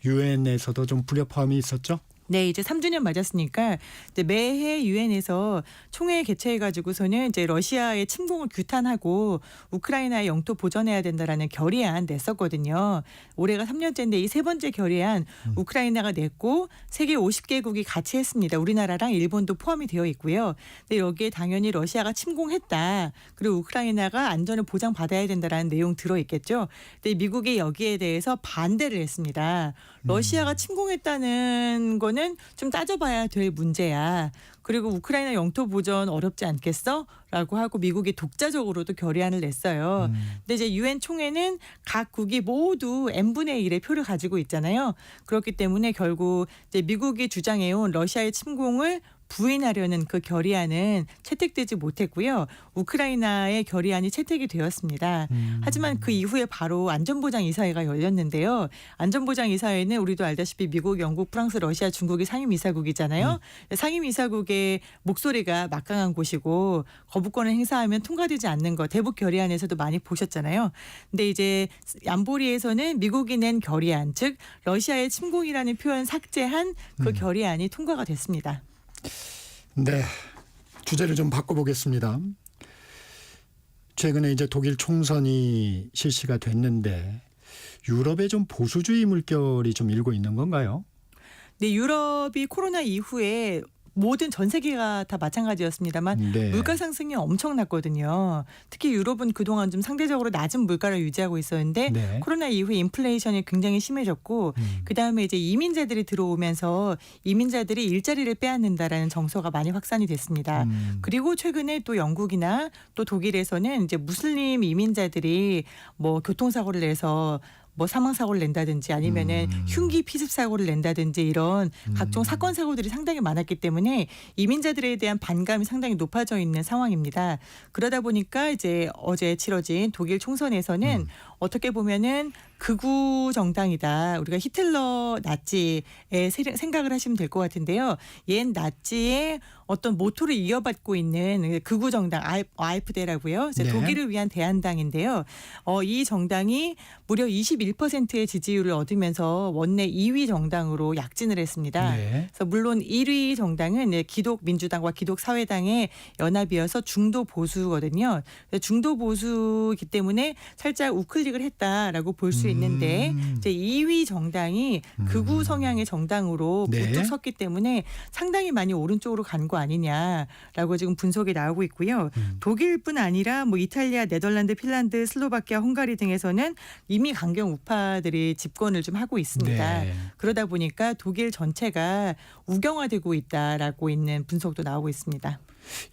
유엔에서도 좀 불협화음이 있었죠? 네, 이제 3주년 맞았으니까 이제 매해 유엔에서 총회 개최해가지고서는 이제 러시아의 침공을 규탄하고 우크라이나의 영토 보전해야 된다라는 결의안 냈었거든요. 올해가 3년째인데 이 세 번째 결의안 우크라이나가 냈고 세계 50개국이 같이 했습니다. 우리나라랑 일본도 포함이 되어 있고요. 근데 여기에 당연히 러시아가 침공했다. 그리고 우크라이나가 안전을 보장받아야 된다라는 내용 들어있겠죠. 근데 미국이 여기에 대해서 반대를 했습니다. 러시아가 침공했다는 거는 좀 따져봐야 될 문제야. 그리고 우크라이나 영토 보전 어렵지 않겠어? 라고 하고 미국이 독자적으로도 결의안을 냈어요. 근데 이제 유엔 총회는 각 국이 모두 n분의 1의 표를 가지고 있잖아요. 그렇기 때문에 결국 이제 미국이 주장해온 러시아의 침공을 부인하려는 그 결의안은 채택되지 못했고요. 우크라이나의 결의안이 채택이 되었습니다. 하지만 그 이후에 바로 안전보장이사회가 열렸는데요. 안전보장이사회는 우리도 알다시피 미국, 영국, 프랑스, 러시아, 중국이 상임이사국이잖아요. 상임이사국의 목소리가 막강한 곳이고 거부권을 행사하면 통과되지 않는 거 대북 결의안에서도 많이 보셨잖아요. 근데 이제 안보리에서는 미국이 낸 결의안, 즉 러시아의 침공이라는 표현 삭제한 그 결의안이 통과가 됐습니다. 네, 주제를 좀 바꿔보겠습니다. 최근에 이제 독일 총선이 실시가 됐는데 유럽에 좀 보수주의 물결이 좀 일고 있는 건가요? 네, 유럽이 코로나 이후에 모든 전 세계가 다 마찬가지였습니다만 네. 물가 상승이 엄청났거든요. 특히 유럽은 그동안 좀 상대적으로 낮은 물가를 유지하고 있었는데 네. 코로나 이후에 인플레이션이 굉장히 심해졌고 그다음에 이제 이민자들이 들어오면서 이민자들이 일자리를 빼앗는다라는 정서가 많이 확산이 됐습니다. 그리고 최근에 또 영국이나 또 독일에서는 이제 무슬림 이민자들이 뭐 교통사고를 내서 뭐 사망사고를 낸다든지 아니면은 흉기 피습사고를 낸다든지 이런 각종 사건 사고들이 상당히 많았기 때문에 이민자들에 대한 반감이 상당히 높아져 있는 상황입니다. 그러다 보니까 이제 어제 치러진 독일 총선에서는 어떻게 보면은 극우 정당이다. 우리가 히틀러 나치의 생각을 하시면 될 것 같은데요. 옛 나치의 어떤 모토를 이어받고 있는 극우 정당 AfD라고요. 네. 독일을 위한 대한당인데요. 이 정당이 무려 21%의 지지율을 얻으면서 원내 2위 정당으로 약진을 했습니다. 네. 그래서 물론 1위 정당은 기독민주당과 기독사회당의 연합이어서 중도 보수거든요. 중도 보수이기 때문에 살짝 우클릭을 했다라고 볼 수 있는데 이제 2위 정당이 극우 성향의 정당으로 네. 우뚝 섰기 때문에 상당히 많이 오른쪽으로 간 거 아니냐라고 지금 분석이 나오고 있고요. 독일뿐 아니라 뭐 이탈리아, 네덜란드, 핀란드, 슬로바키아, 헝가리 등에서는 이미 강경 우파들이 집권을 좀 하고 있습니다. 네. 그러다 보니까 독일 전체가 우경화되고 있다라고 있는 분석도 나오고 있습니다.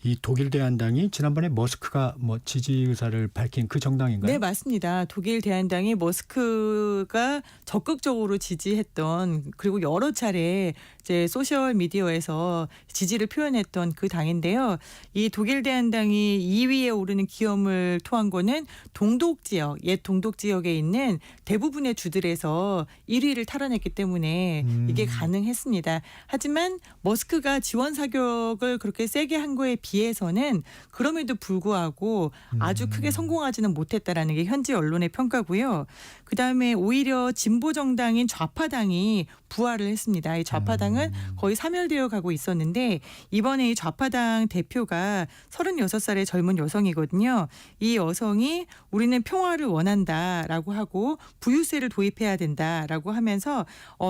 이 독일 대한당이 지난번에 머스크가 뭐 지지 의사를 밝힌 그 정당인가요? 네, 맞습니다. 독일 대한당이 머스크가 적극적으로 지지했던, 그리고 여러 차례 이제 소셜 미디어에서 지지를 표현했던 그 당인데요. 이 독일 대한당이 2위에 오르는 기염을 토한 거는 동독 지역, 옛 동독 지역에 있는 대부분의 주들에서 1위를 탈환했기 때문에 이게 가능했습니다. 하지만 머스크가 지원 사격을 그렇게 세게 한 거에 비해서는 그럼에도 불구하고 아주 크게 성공하지는 못했다라는 게 현지 언론의 평가고요. 그다음에 오히려 진보 정당인 좌파당이 부활을 했습니다. 이 좌파당은 거의 사멸되어 가고 있었는데 이번에 이 좌파당 대표가 36살의 젊은 여성이거든요. 이 여성이 우리는 평화를 원한다라고 하고 부유세를 도입해야 된다라고 하면서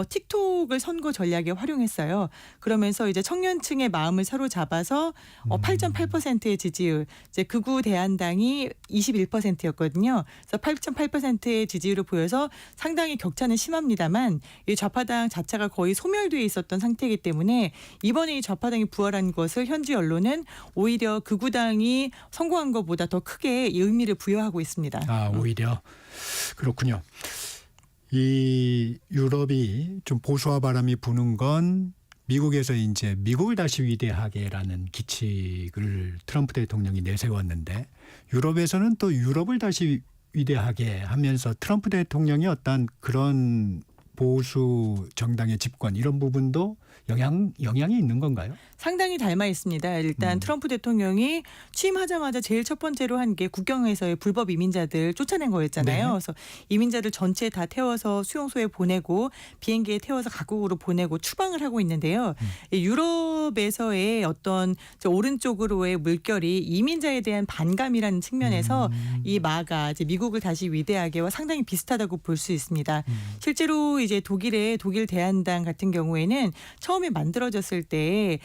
틱톡을 선거 전략에 활용했어요. 그러면서 이제 청년층의 마음을 사로잡아서 8.8%의 지지율, 이제 극우 대한당이 21%였거든요. 그래서 8.8%의 지지율을 보여서 상당히 격차는 심합니다만 이 좌파당 자체가 거의 소멸되어 있었던 상태이기 때문에 이번에 이 좌파당이 부활한 것을 현지 언론은 오히려 극우당이 성공한 것보다 더 크게 의미를 부여하고 있습니다. 아, 오히려 그렇군요. 이 유럽이 좀 보수화 바람이 부는 건 미국에서 이제 미국을 다시 위대하게라는 기칙을 트럼프 대통령이 내세웠는데 유럽에서는 또 유럽을 다시 위대하게 하면서 트럼프 대통령이 어떤 그런 보수 정당의 집권 이런 부분도 영향이 있는 건가요? 상당히 닮아 있습니다. 일단 트럼프 대통령이 취임하자마자 제일 첫 번째로 한 게 국경에서의 불법 이민자들 쫓아낸 거였잖아요. 네. 그래서 이민자들 전체 다 태워서 수용소에 보내고 비행기에 태워서 각국으로 보내고 추방을 하고 있는데요. 이 유럽에서의 어떤 오른쪽으로의 물결이 이민자에 대한 반감이라는 측면에서 이 마가 이제 미국을 다시 위대하게와 상당히 비슷하다고 볼 수 있습니다. 실제로 이제 독일 대한당 같은 경우에는 처음에 만들어졌을 때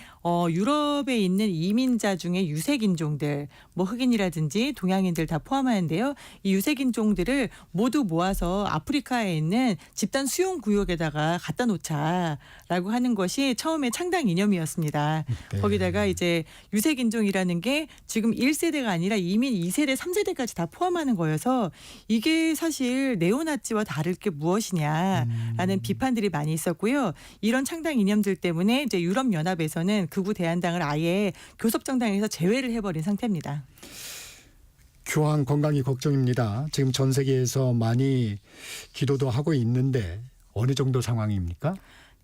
유럽에 있는 이민자 중에 유색인종들, 뭐 흑인이라든지 동양인들 다 포함하는데요. 이 유색인종들을 모두 모아서 아프리카에 있는 집단 수용 구역에다가 갖다 놓자라고 하는 것이 처음에 창당 이념이었습니다. 네. 거기다가 이제 유색인종이라는 게 지금 1세대가 아니라 이민 2세대, 3세대까지 다 포함하는 거여서 이게 사실 네오나치와 다를 게 무엇이냐라는 비판들이 많이 있었고요. 이런 창당 이념들 때문에 이제 유럽연합에서는 극우 대한당을 아예 교섭정당에서 제외를 해버린 상태입니다. 교황 건강이 걱정입니다. 지금 전 세계에서 많이 기도도 하고 있는데 어느 정도 상황입니까?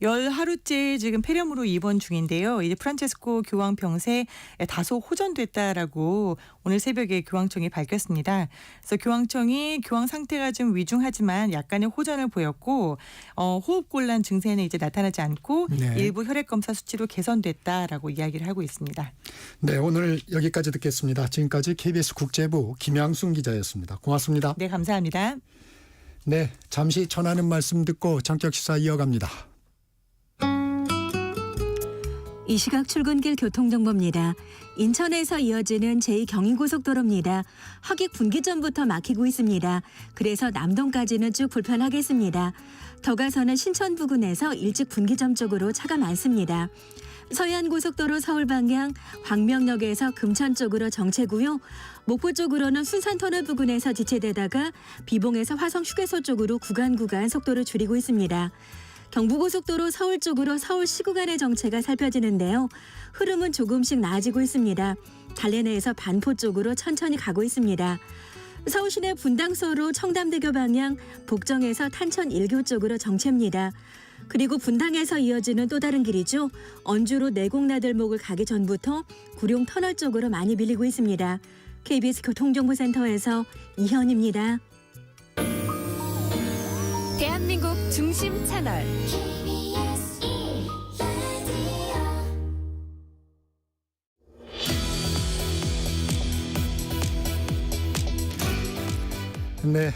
열 하루째 지금 폐렴으로 입원 중인데요. 이제 프란체스코 교황 병세 다소 호전됐다라고 오늘 새벽에 교황청이 밝혔습니다. 그래서 교황청이 교황 상태가 좀 위중하지만 약간의 호전을 보였고 호흡곤란 증세는 이제 나타나지 않고 네. 일부 혈액 검사 수치도 개선됐다라고 이야기를 하고 있습니다. 네, 오늘 여기까지 듣겠습니다. 지금까지 KBS 국제부 김양순 기자였습니다. 고맙습니다. 네, 감사합니다. 네, 잠시 전하는 말씀 듣고 전격 시사 이어갑니다. 이 시각 출근길 교통정보입니다. 인천에서 이어지는 제2경인고속도로입니다. 하객 분기점부터 막히고 있습니다. 그래서 남동까지는 쭉 불편하겠습니다. 더 가서는 신천 부근에서 일찍 분기점 쪽으로 차가 많습니다. 서해안고속도로 서울 방향 광명역에서 금천 쪽으로 정체고요. 목포 쪽으로는 순산터널 부근에서 지체되다가 비봉에서 화성휴게소 쪽으로 구간 속도를 줄이고 있습니다. 경부고속도로 서울 쪽으로 서울시 구간의 정체가 살펴지는데요. 흐름은 조금씩 나아지고 있습니다. 달래내에서 반포 쪽으로 천천히 가고 있습니다. 서울시내 분당서로 청담대교 방향 복정에서 탄천 1교 쪽으로 정체입니다. 그리고 분당에서 이어지는 또 다른 길이죠. 언주로 내곡나들목을 가기 전부터 구룡 터널 쪽으로 많이 밀리고 있습니다. KBS 교통정보센터에서 이현입니다. 대한민국 중심 채널 네,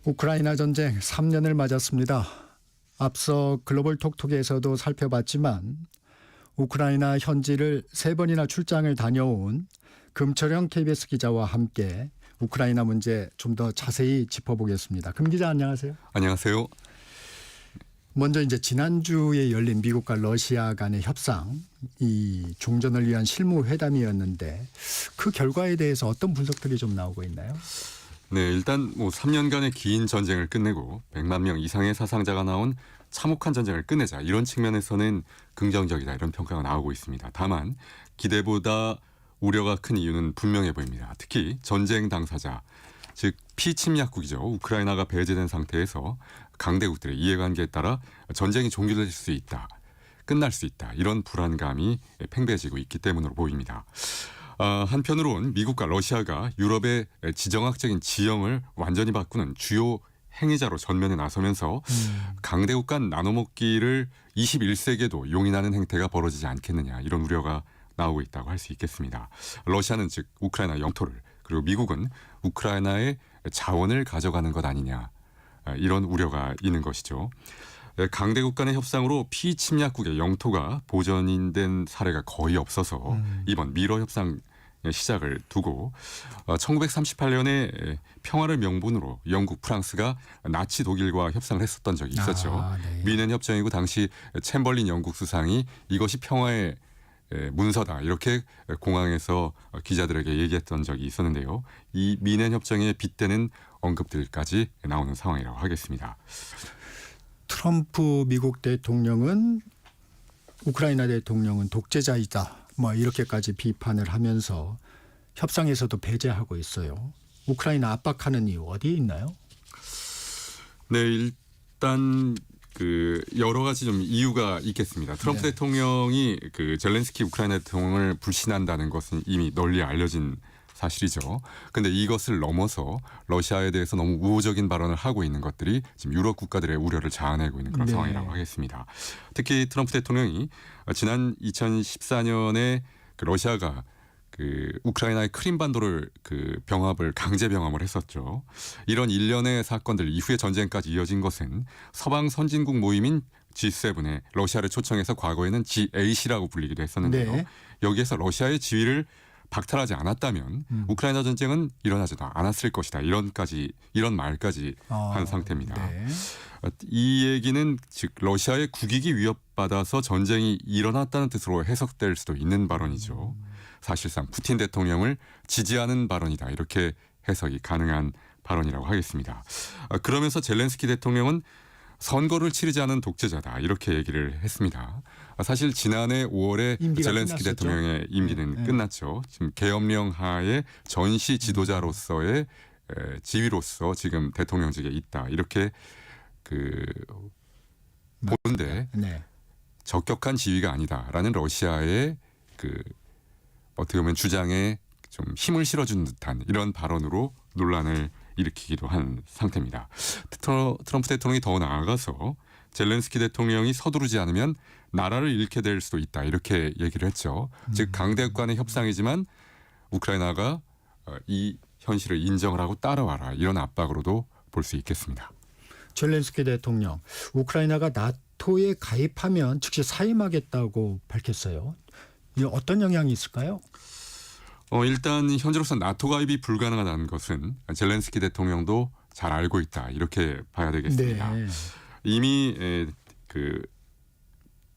우크라이나 전쟁 3년을 맞았습니다. 앞서 글로벌 톡톡에서도 살펴봤지만 우크라이나 현지를 3번이나 출장을 다녀온 금철영 KBS 기자와 함께 우크라이나 문제 좀 더 자세히 짚어보겠습니다. 금 기자 안녕하세요. 안녕하세요. 먼저 이제 지난주에 열린 미국과 러시아 간의 협상, 이 종전을 위한 실무 회담이었는데 그 결과에 대해서 어떤 분석들이 좀 나오고 있나요? 네, 일단 3년간의 긴 전쟁을 끝내고 100만 명 이상의 사상자가 나온 참혹한 전쟁을 끝내자 이런 측면에서는 긍정적이다 이런 평가가 나오고 있습니다. 다만 기대보다 우려가 큰 이유는 분명해 보입니다. 특히 전쟁 당사자, 즉 피침략국이죠. 우크라이나가 배제된 상태에서 강대국들의 이해관계에 따라 전쟁이 종료될 수 있다, 끝날 수 있다 이런 불안감이 팽배해지고 있기 때문으로 보입니다. 한편으론 미국과 러시아가 유럽의 지정학적인 지형을 완전히 바꾸는 주요 행위자로 전면에 나서면서 강대국 간 나눠먹기를 21세기에도 용인하는 행태가 벌어지지 않겠느냐 이런 우려가 나오고 있다고 할 수 있겠습니다. 러시아는 즉 우크라이나 영토를, 그리고 미국은 우크라이나의 자원을 가져가는 것 아니냐 이런 우려가 있는 것이죠. 강대국 간의 협상으로 피침략국의 영토가 보전된 사례가 거의 없어서 이번 미러 협상 시작을 두고 1938년에 평화를 명분으로 영국, 프랑스가 나치 독일과 협상을 했었던 적이 있었죠. 네. 미넨 협정이고 당시 챔벌린 영국 수상이 이것이 평화의 문서다 이렇게 공항에서 기자들에게 얘기했던 적이 있었는데요. 이 미넨 협정에 빗대는 언급들까지 나오는 상황이라고 하겠습니다. 트럼프 미국 대통령은 우크라이나 대통령은 독재자이다. 뭐 이렇게까지 비판을 하면서 협상에서도 배제하고 있어요. 우크라이나 압박하는 이유 어디에 있나요? 네, 일단 여러 가지 좀 이유가 있겠습니다. 트럼프 네. 대통령이 젤렌스키 우크라이나 대통령을 불신한다는 것은 이미 널리 알려진 사실이죠. 그런데 이것을 넘어서 러시아에 대해서 너무 우호적인 발언을 하고 있는 것들이 지금 유럽 국가들의 우려를 자아내고 있는 그런 네. 상황이라고 하겠습니다. 특히 트럼프 대통령이 지난 2014년에 러시아가 우크라이나의 크림반도를 병합을 강제 병합을 했었죠. 이런 일련의 사건들 이후에 전쟁까지 이어진 것은 서방 선진국 모임인 G7에 러시아를 초청해서 과거에는 G8이라고 불리기도 했었는데요. 네. 여기에서 러시아의 지위를 박탈하지 않았다면 우크라이나 전쟁은 일어나지도 않았을 것이다. 이런 말까지 한 상태입니다. 네. 이 얘기는 즉 러시아의 국익이 위협받아서 전쟁이 일어났다는 뜻으로 해석될 수도 있는 발언이죠. 사실상 푸틴 대통령을 지지하는 발언이다. 이렇게 해석이 가능한 발언이라고 하겠습니다. 그러면서 젤렌스키 대통령은 선거를 치르지 않은 독재자다. 이렇게 얘기를 했습니다. 사실 지난해 5월에 임기가 젤렌스키 끝났었죠? 대통령의 임기는 네. 끝났죠. 지금 계엄령 하에 전시 지도자로서의 지위로서 지금 대통령직에 있다. 이렇게 보는데 네. 적격한 지위가 아니다라는 러시아의 어떻게 보면 주장에 좀 힘을 실어준 듯한 이런 발언으로 논란을 일으키기도 한 상태입니다. 트럼프 대통령이 더 나아가서 젤렌스키 대통령이 서두르지 않으면 나라를 잃게 될 수도 있다 이렇게 얘기를 했죠. 즉 강대국 간의 협상이지만 우크라이나가 이 현실을 인정을 하고 따라와라 이런 압박으로도 볼 수 있겠습니다. 젤렌스키 대통령, 우크라이나가 나토에 가입하면 즉시 사임하겠다고 밝혔어요. 이 어떤 영향이 있을까요? 일단 현재로서 나토 가입이 불가능하다는 것은 젤렌스키 대통령도 잘 알고 있다 이렇게 봐야 되겠습니다. 네. 이미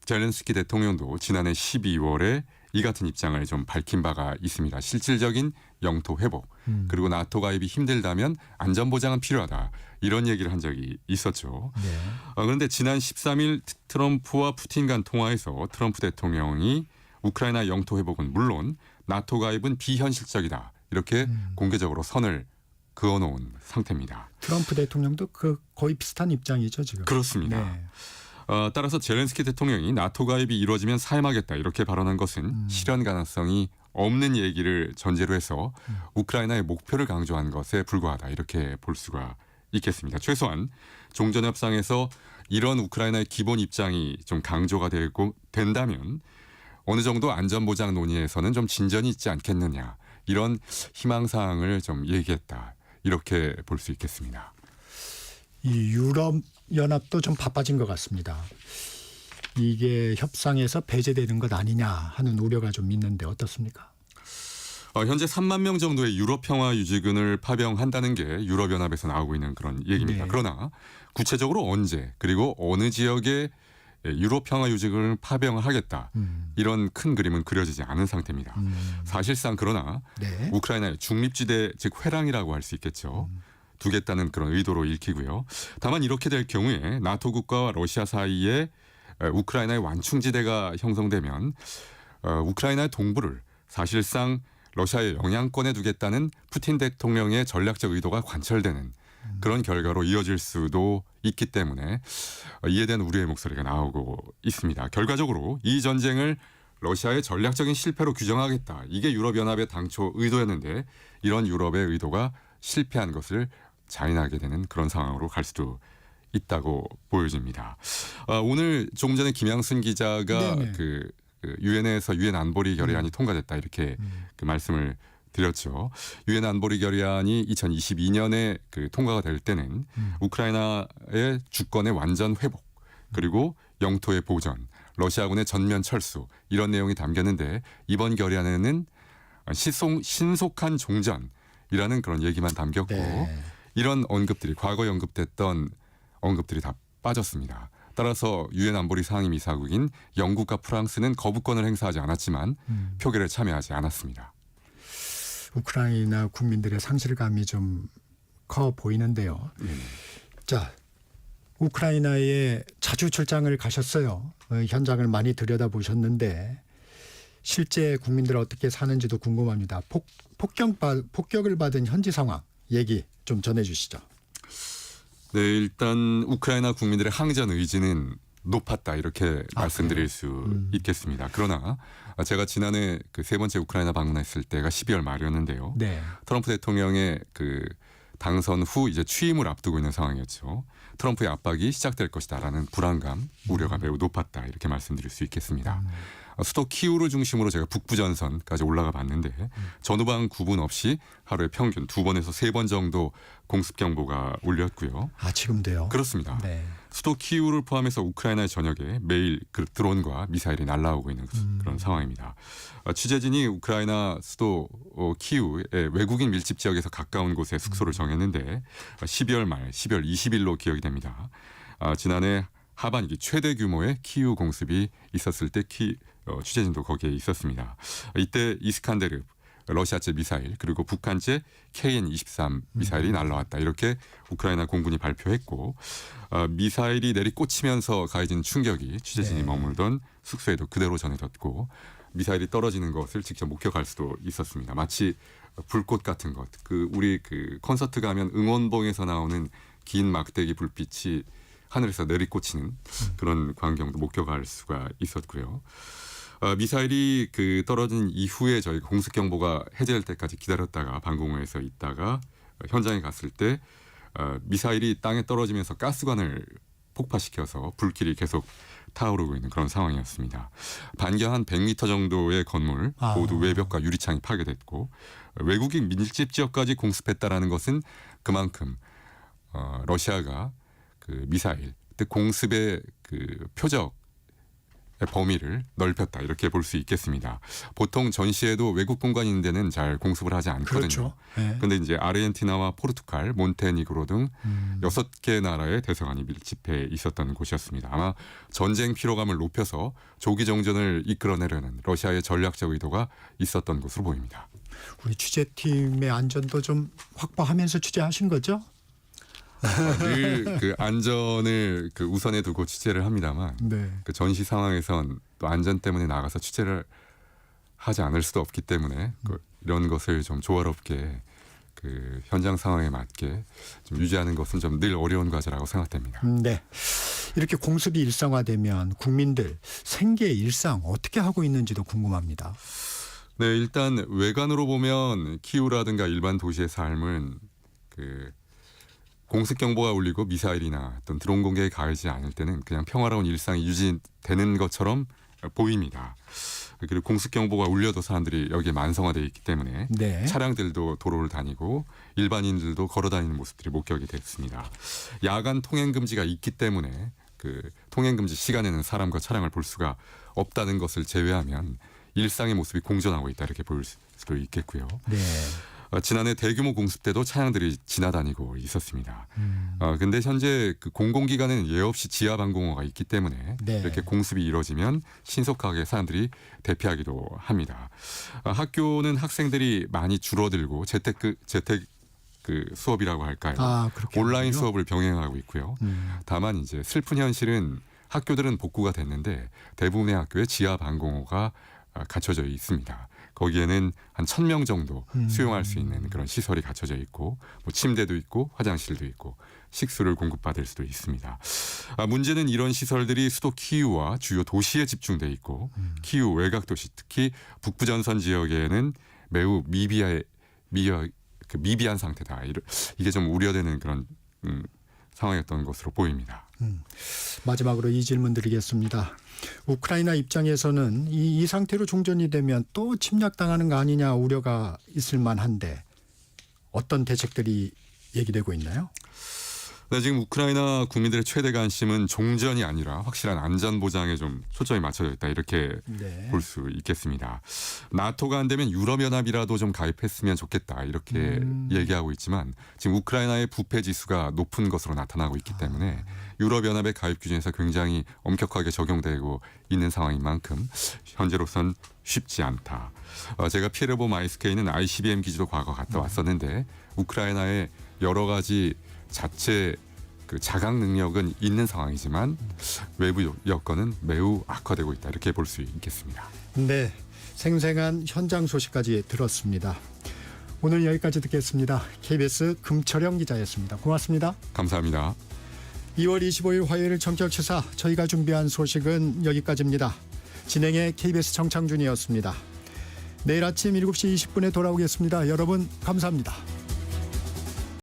젤렌스키 대통령도 지난해 12월에 이 같은 입장을 좀 밝힌 바가 있습니다. 실질적인 영토 회복 그리고 나토 가입이 힘들다면 안전보장은 필요하다 이런 얘기를 한 적이 있었죠. 네. 그런데 지난 13일 트럼프와 푸틴 간 통화에서 트럼프 대통령이 우크라이나 영토 회복은 물론 나토 가입은 비현실적이다 이렇게 공개적으로 선을 그어놓은 상태입니다. 트럼프 대통령도 거의 비슷한 입장이죠 지금. 그렇습니다. 네. 따라서 젤렌스키 대통령이 나토 가입이 이루어지면 사임하겠다 이렇게 발언한 것은 실현 가능성이 없는 얘기를 전제로 해서 우크라이나의 목표를 강조한 것에 불과하다 이렇게 볼 수가 있겠습니다. 최소한 종전협상에서 이런 우크라이나의 기본 입장이 좀 강조가 된다면 어느 정도 안전보장 논의에서는 좀 진전이 있지 않겠느냐 이런 희망사항을 좀 얘기했다 이렇게 볼 수 있겠습니다. 이 유럽 연합도 좀 바빠진 것 같습니다. 이게 협상에서 배제되는 것 아니냐 하는 우려가 좀 있는데 어떻습니까? 현재 3만 명 정도의 유럽 평화 유지군을 파병한다는 게 유럽연합에서 나오고 있는 그런 얘기입니다. 네. 그러나 구체적으로 언제 그리고 어느 지역에 유럽 평화 유지군을 파병하겠다 이런 큰 그림은 그려지지 않은 상태입니다. 사실상 그러나 네. 우크라이나의 중립지대 즉 회랑이라고 할 수 있겠죠. 두겠다는 그런 의도로 읽히고요. 다만 이렇게 될 경우에 나토 국가와 러시아 사이에 우크라이나의 완충지대가 형성되면 우크라이나의 동부를 사실상 러시아의 영향권에 두겠다는 푸틴 대통령의 전략적 의도가 관철되는 그런 결과로 이어질 수도 있기 때문에 이에 대한 우려의 목소리가 나오고 있습니다. 결과적으로 이 전쟁을 러시아의 전략적인 실패로 규정하겠다. 이게 유럽연합의 당초 의도였는데 이런 유럽의 의도가 실패한 것을 자인하게 되는 그런 상황으로 갈 수도 있다고 보여집니다. 오늘 조금 전에 김양순 기자가 네네. 그 유엔에서 유엔 안보리 결의안이 통과됐다 이렇게 그 말씀을 드렸죠. 유엔 안보리 결의안이 2022년에 그 통과가 될 때는 우크라이나의 주권의 완전 회복 그리고 영토의 보전, 러시아군의 전면 철수 이런 내용이 담겼는데 이번 결의안에는 신속한 종전이라는 그런 얘기만 담겼고 네. 이런 언급들이 과거에 언급됐던 언급들이 다 빠졌습니다. 따라서 유엔 안보리 상임이사국인 영국과 프랑스는 거부권을 행사하지 않았지만 표결에 참여하지 않았습니다. 우크라이나 국민들의 상실감이 좀 커 보이는데요. 자, 우크라이나에 자주 출장을 가셨어요. 현장을 많이 들여다보셨는데 실제 국민들 어떻게 사는지도 궁금합니다. 폭격을 받은 현지 상황 얘기 좀 전해주시죠. 네, 일단 우크라이나 국민들의 항전 의지는 높았다 이렇게 말씀드릴 수 있겠습니다. 그러나 제가 지난해 그 세 번째 우크라이나 방문했을 때가 12월 말이었는데요. 네. 트럼프 대통령의 그 당선 후 이제 취임을 앞두고 있는 상황이었죠. 트럼프의 압박이 시작될 것이다라는 불안감, 우려가 매우 높았다 이렇게 말씀드릴 수 있겠습니다. 수도 키우를 중심으로 제가 북부 전선까지 올라가 봤는데 전후방 구분 없이 하루에 평균 2번에서 3번 정도 공습 경보가 울렸고요. 아, 지금도요? 그렇습니다. 네. 수도 키우를 포함해서 우크라이나의 전역에 매일 그 드론과 미사일이 날아오고 있는 그런 상황입니다. 취재진이 우크라이나 수도 키우의 외국인 밀집 지역에서 가까운 곳에 숙소를 정했는데 12월 말 12월 20일로 기억이 됩니다. 지난해 하반기 최대 규모의 키우 공습이 있었을 때 취재진도 거기에 있었습니다. 이때 이스칸데르 러시아제 미사일 그리고 북한제 KN-23 미사일이 날라왔다. 이렇게 우크라이나 공군이 발표했고 미사일이 내리꽂히면서 가해진 충격이 취재진이 머물던 숙소에도 그대로 전해졌고 미사일이 떨어지는 것을 직접 목격할 수도 있었습니다. 마치 불꽃 같은 것. 우리 콘서트 가면 응원봉에서 나오는 긴 막대기 불빛이 하늘에서 내리꽂히는 그런 광경도 목격할 수가 있었고요. 미사일이 떨어진 이후에 저희가 공습 경보가 해제될 때까지 기다렸다가 방공호에서 있다가 현장에 갔을 때 미사일이 땅에 떨어지면서 가스관을 폭파시켜서 불길이 계속 타오르고 있는 그런 상황이었습니다. 반경 한 100m 정도의 건물 모두 외벽과 유리창이 파괴됐고 외국인 밀집 지역까지 공습했다라는 것은 그만큼 러시아가 미사일, 즉 공습의 표적 범위를 넓혔다 이렇게 볼 수 있겠습니다. 보통 전시에도 외국 공간이 있는 데는 잘 공습을 하지 않거든요. 그런데 네. 이제 아르헨티나와 포르투갈, 몬테니그로 등 6개 나라의 대사관이 밀집해 있었던 곳이었습니다. 아마 전쟁 피로감을 높여서 조기 정전을 이끌어내려는 러시아의 전략적 의도가 있었던 것으로 보입니다. 우리 취재팀의 안전도 좀 확보하면서 취재하신 거죠? 늘 안전을 우선에 두고 취재를 합니다만 네. 전시 상황에선 또 안전 때문에 나가서 취재를 하지 않을 수도 없기 때문에 이런 것을 좀 조화롭게 현장 상황에 맞게 좀 유지하는 것은 좀 늘 어려운 과제라고 생각됩니다. 네. 이렇게 공습이 일상화되면 국민들 생계 일상 어떻게 하고 있는지도 궁금합니다. 네, 일단 외관으로 보면 키우라든가 일반 도시의 삶은 공습 경보가 울리고 미사일이나 어떤 드론 공격이 가하지 않을 때는 그냥 평화로운 일상이 유지되는 것처럼 보입니다. 그리고 공습 경보가 울려도 사람들이 여기에 만성화되어 있기 때문에 네. 차량들도 도로를 다니고 일반인들도 걸어 다니는 모습들이 목격이 됐습니다. 야간 통행 금지가 있기 때문에 그 통행 금지 시간에는 사람과 차량을 볼 수가 없다는 것을 제외하면 일상의 모습이 공존하고 있다 이렇게 볼 수도 있겠고요. 네. 지난해 대규모 공습 때도 차량들이 지나다니고 있었습니다. 근데 현재 그 공공기관에는 예 없이 지하 방공호가 있기 때문에 네. 이렇게 공습이 이루어지면 신속하게 사람들이 대피하기도 합니다. 학교는 학생들이 많이 줄어들고 재택 그 수업이라고 할까요? 그렇군요. 온라인 수업을 병행하고 있고요. 다만 이제 슬픈 현실은 학교들은 복구가 됐는데 대부분의 학교에 지하 방공호가 갖춰져 있습니다. 거기에는 한 1,000명 정도 수용할 수 있는 그런 시설이 갖춰져 있고 뭐 침대도 있고 화장실도 있고 식수를 공급받을 수도 있습니다. 문제는 이런 시설들이 수도 키이우와 주요 도시에 집중돼 있고 키이우 외곽 도시 특히 북부전선 지역에는 매우 미비한 상태다. 이게 좀 우려되는 그런 상황이었던 것으로 보입니다. 마지막으로 이 질문 드리겠습니다. 우크라이나 입장에서는 이 상태로 종전이 되면 또 침략당하는 거 아니냐 우려가 있을 만한데 어떤 대책들이 얘기되고 있나요? 네, 지금 우크라이나 국민들의 최대 관심은 종전이 아니라 확실한 안전 보장에 좀 초점이 맞춰져 있다 이렇게 네. 볼 수 있겠습니다. 나토가 안 되면 유럽연합이라도 좀 가입했으면 좋겠다 이렇게 얘기하고 있지만 지금 우크라이나의 부패 지수가 높은 것으로 나타나고 있기 때문에 유럽연합의 가입 규정에서 굉장히 엄격하게 적용되고 있는 상황인 만큼 현재로선 쉽지 않다. 제가 피에르보 마이스케이는 ICBM 기지도 과거 갔다 왔었는데 우크라이나의 여러 가지 자체 그 자각 능력은 있는 상황이지만 외부 여건은 매우 악화되고 있다 이렇게 볼 수 있겠습니다. 네, 생생한 현장 소식까지 들었습니다. 오늘 여기까지 듣겠습니다. KBS 금철영 기자였습니다. 고맙습니다. 감사합니다. 2월 25일 화요일 전격시사 저희가 준비한 소식은 여기까지입니다. 진행의 KBS 정창준이었습니다. 내일 아침 7시 20분에 돌아오겠습니다. 여러분 감사합니다.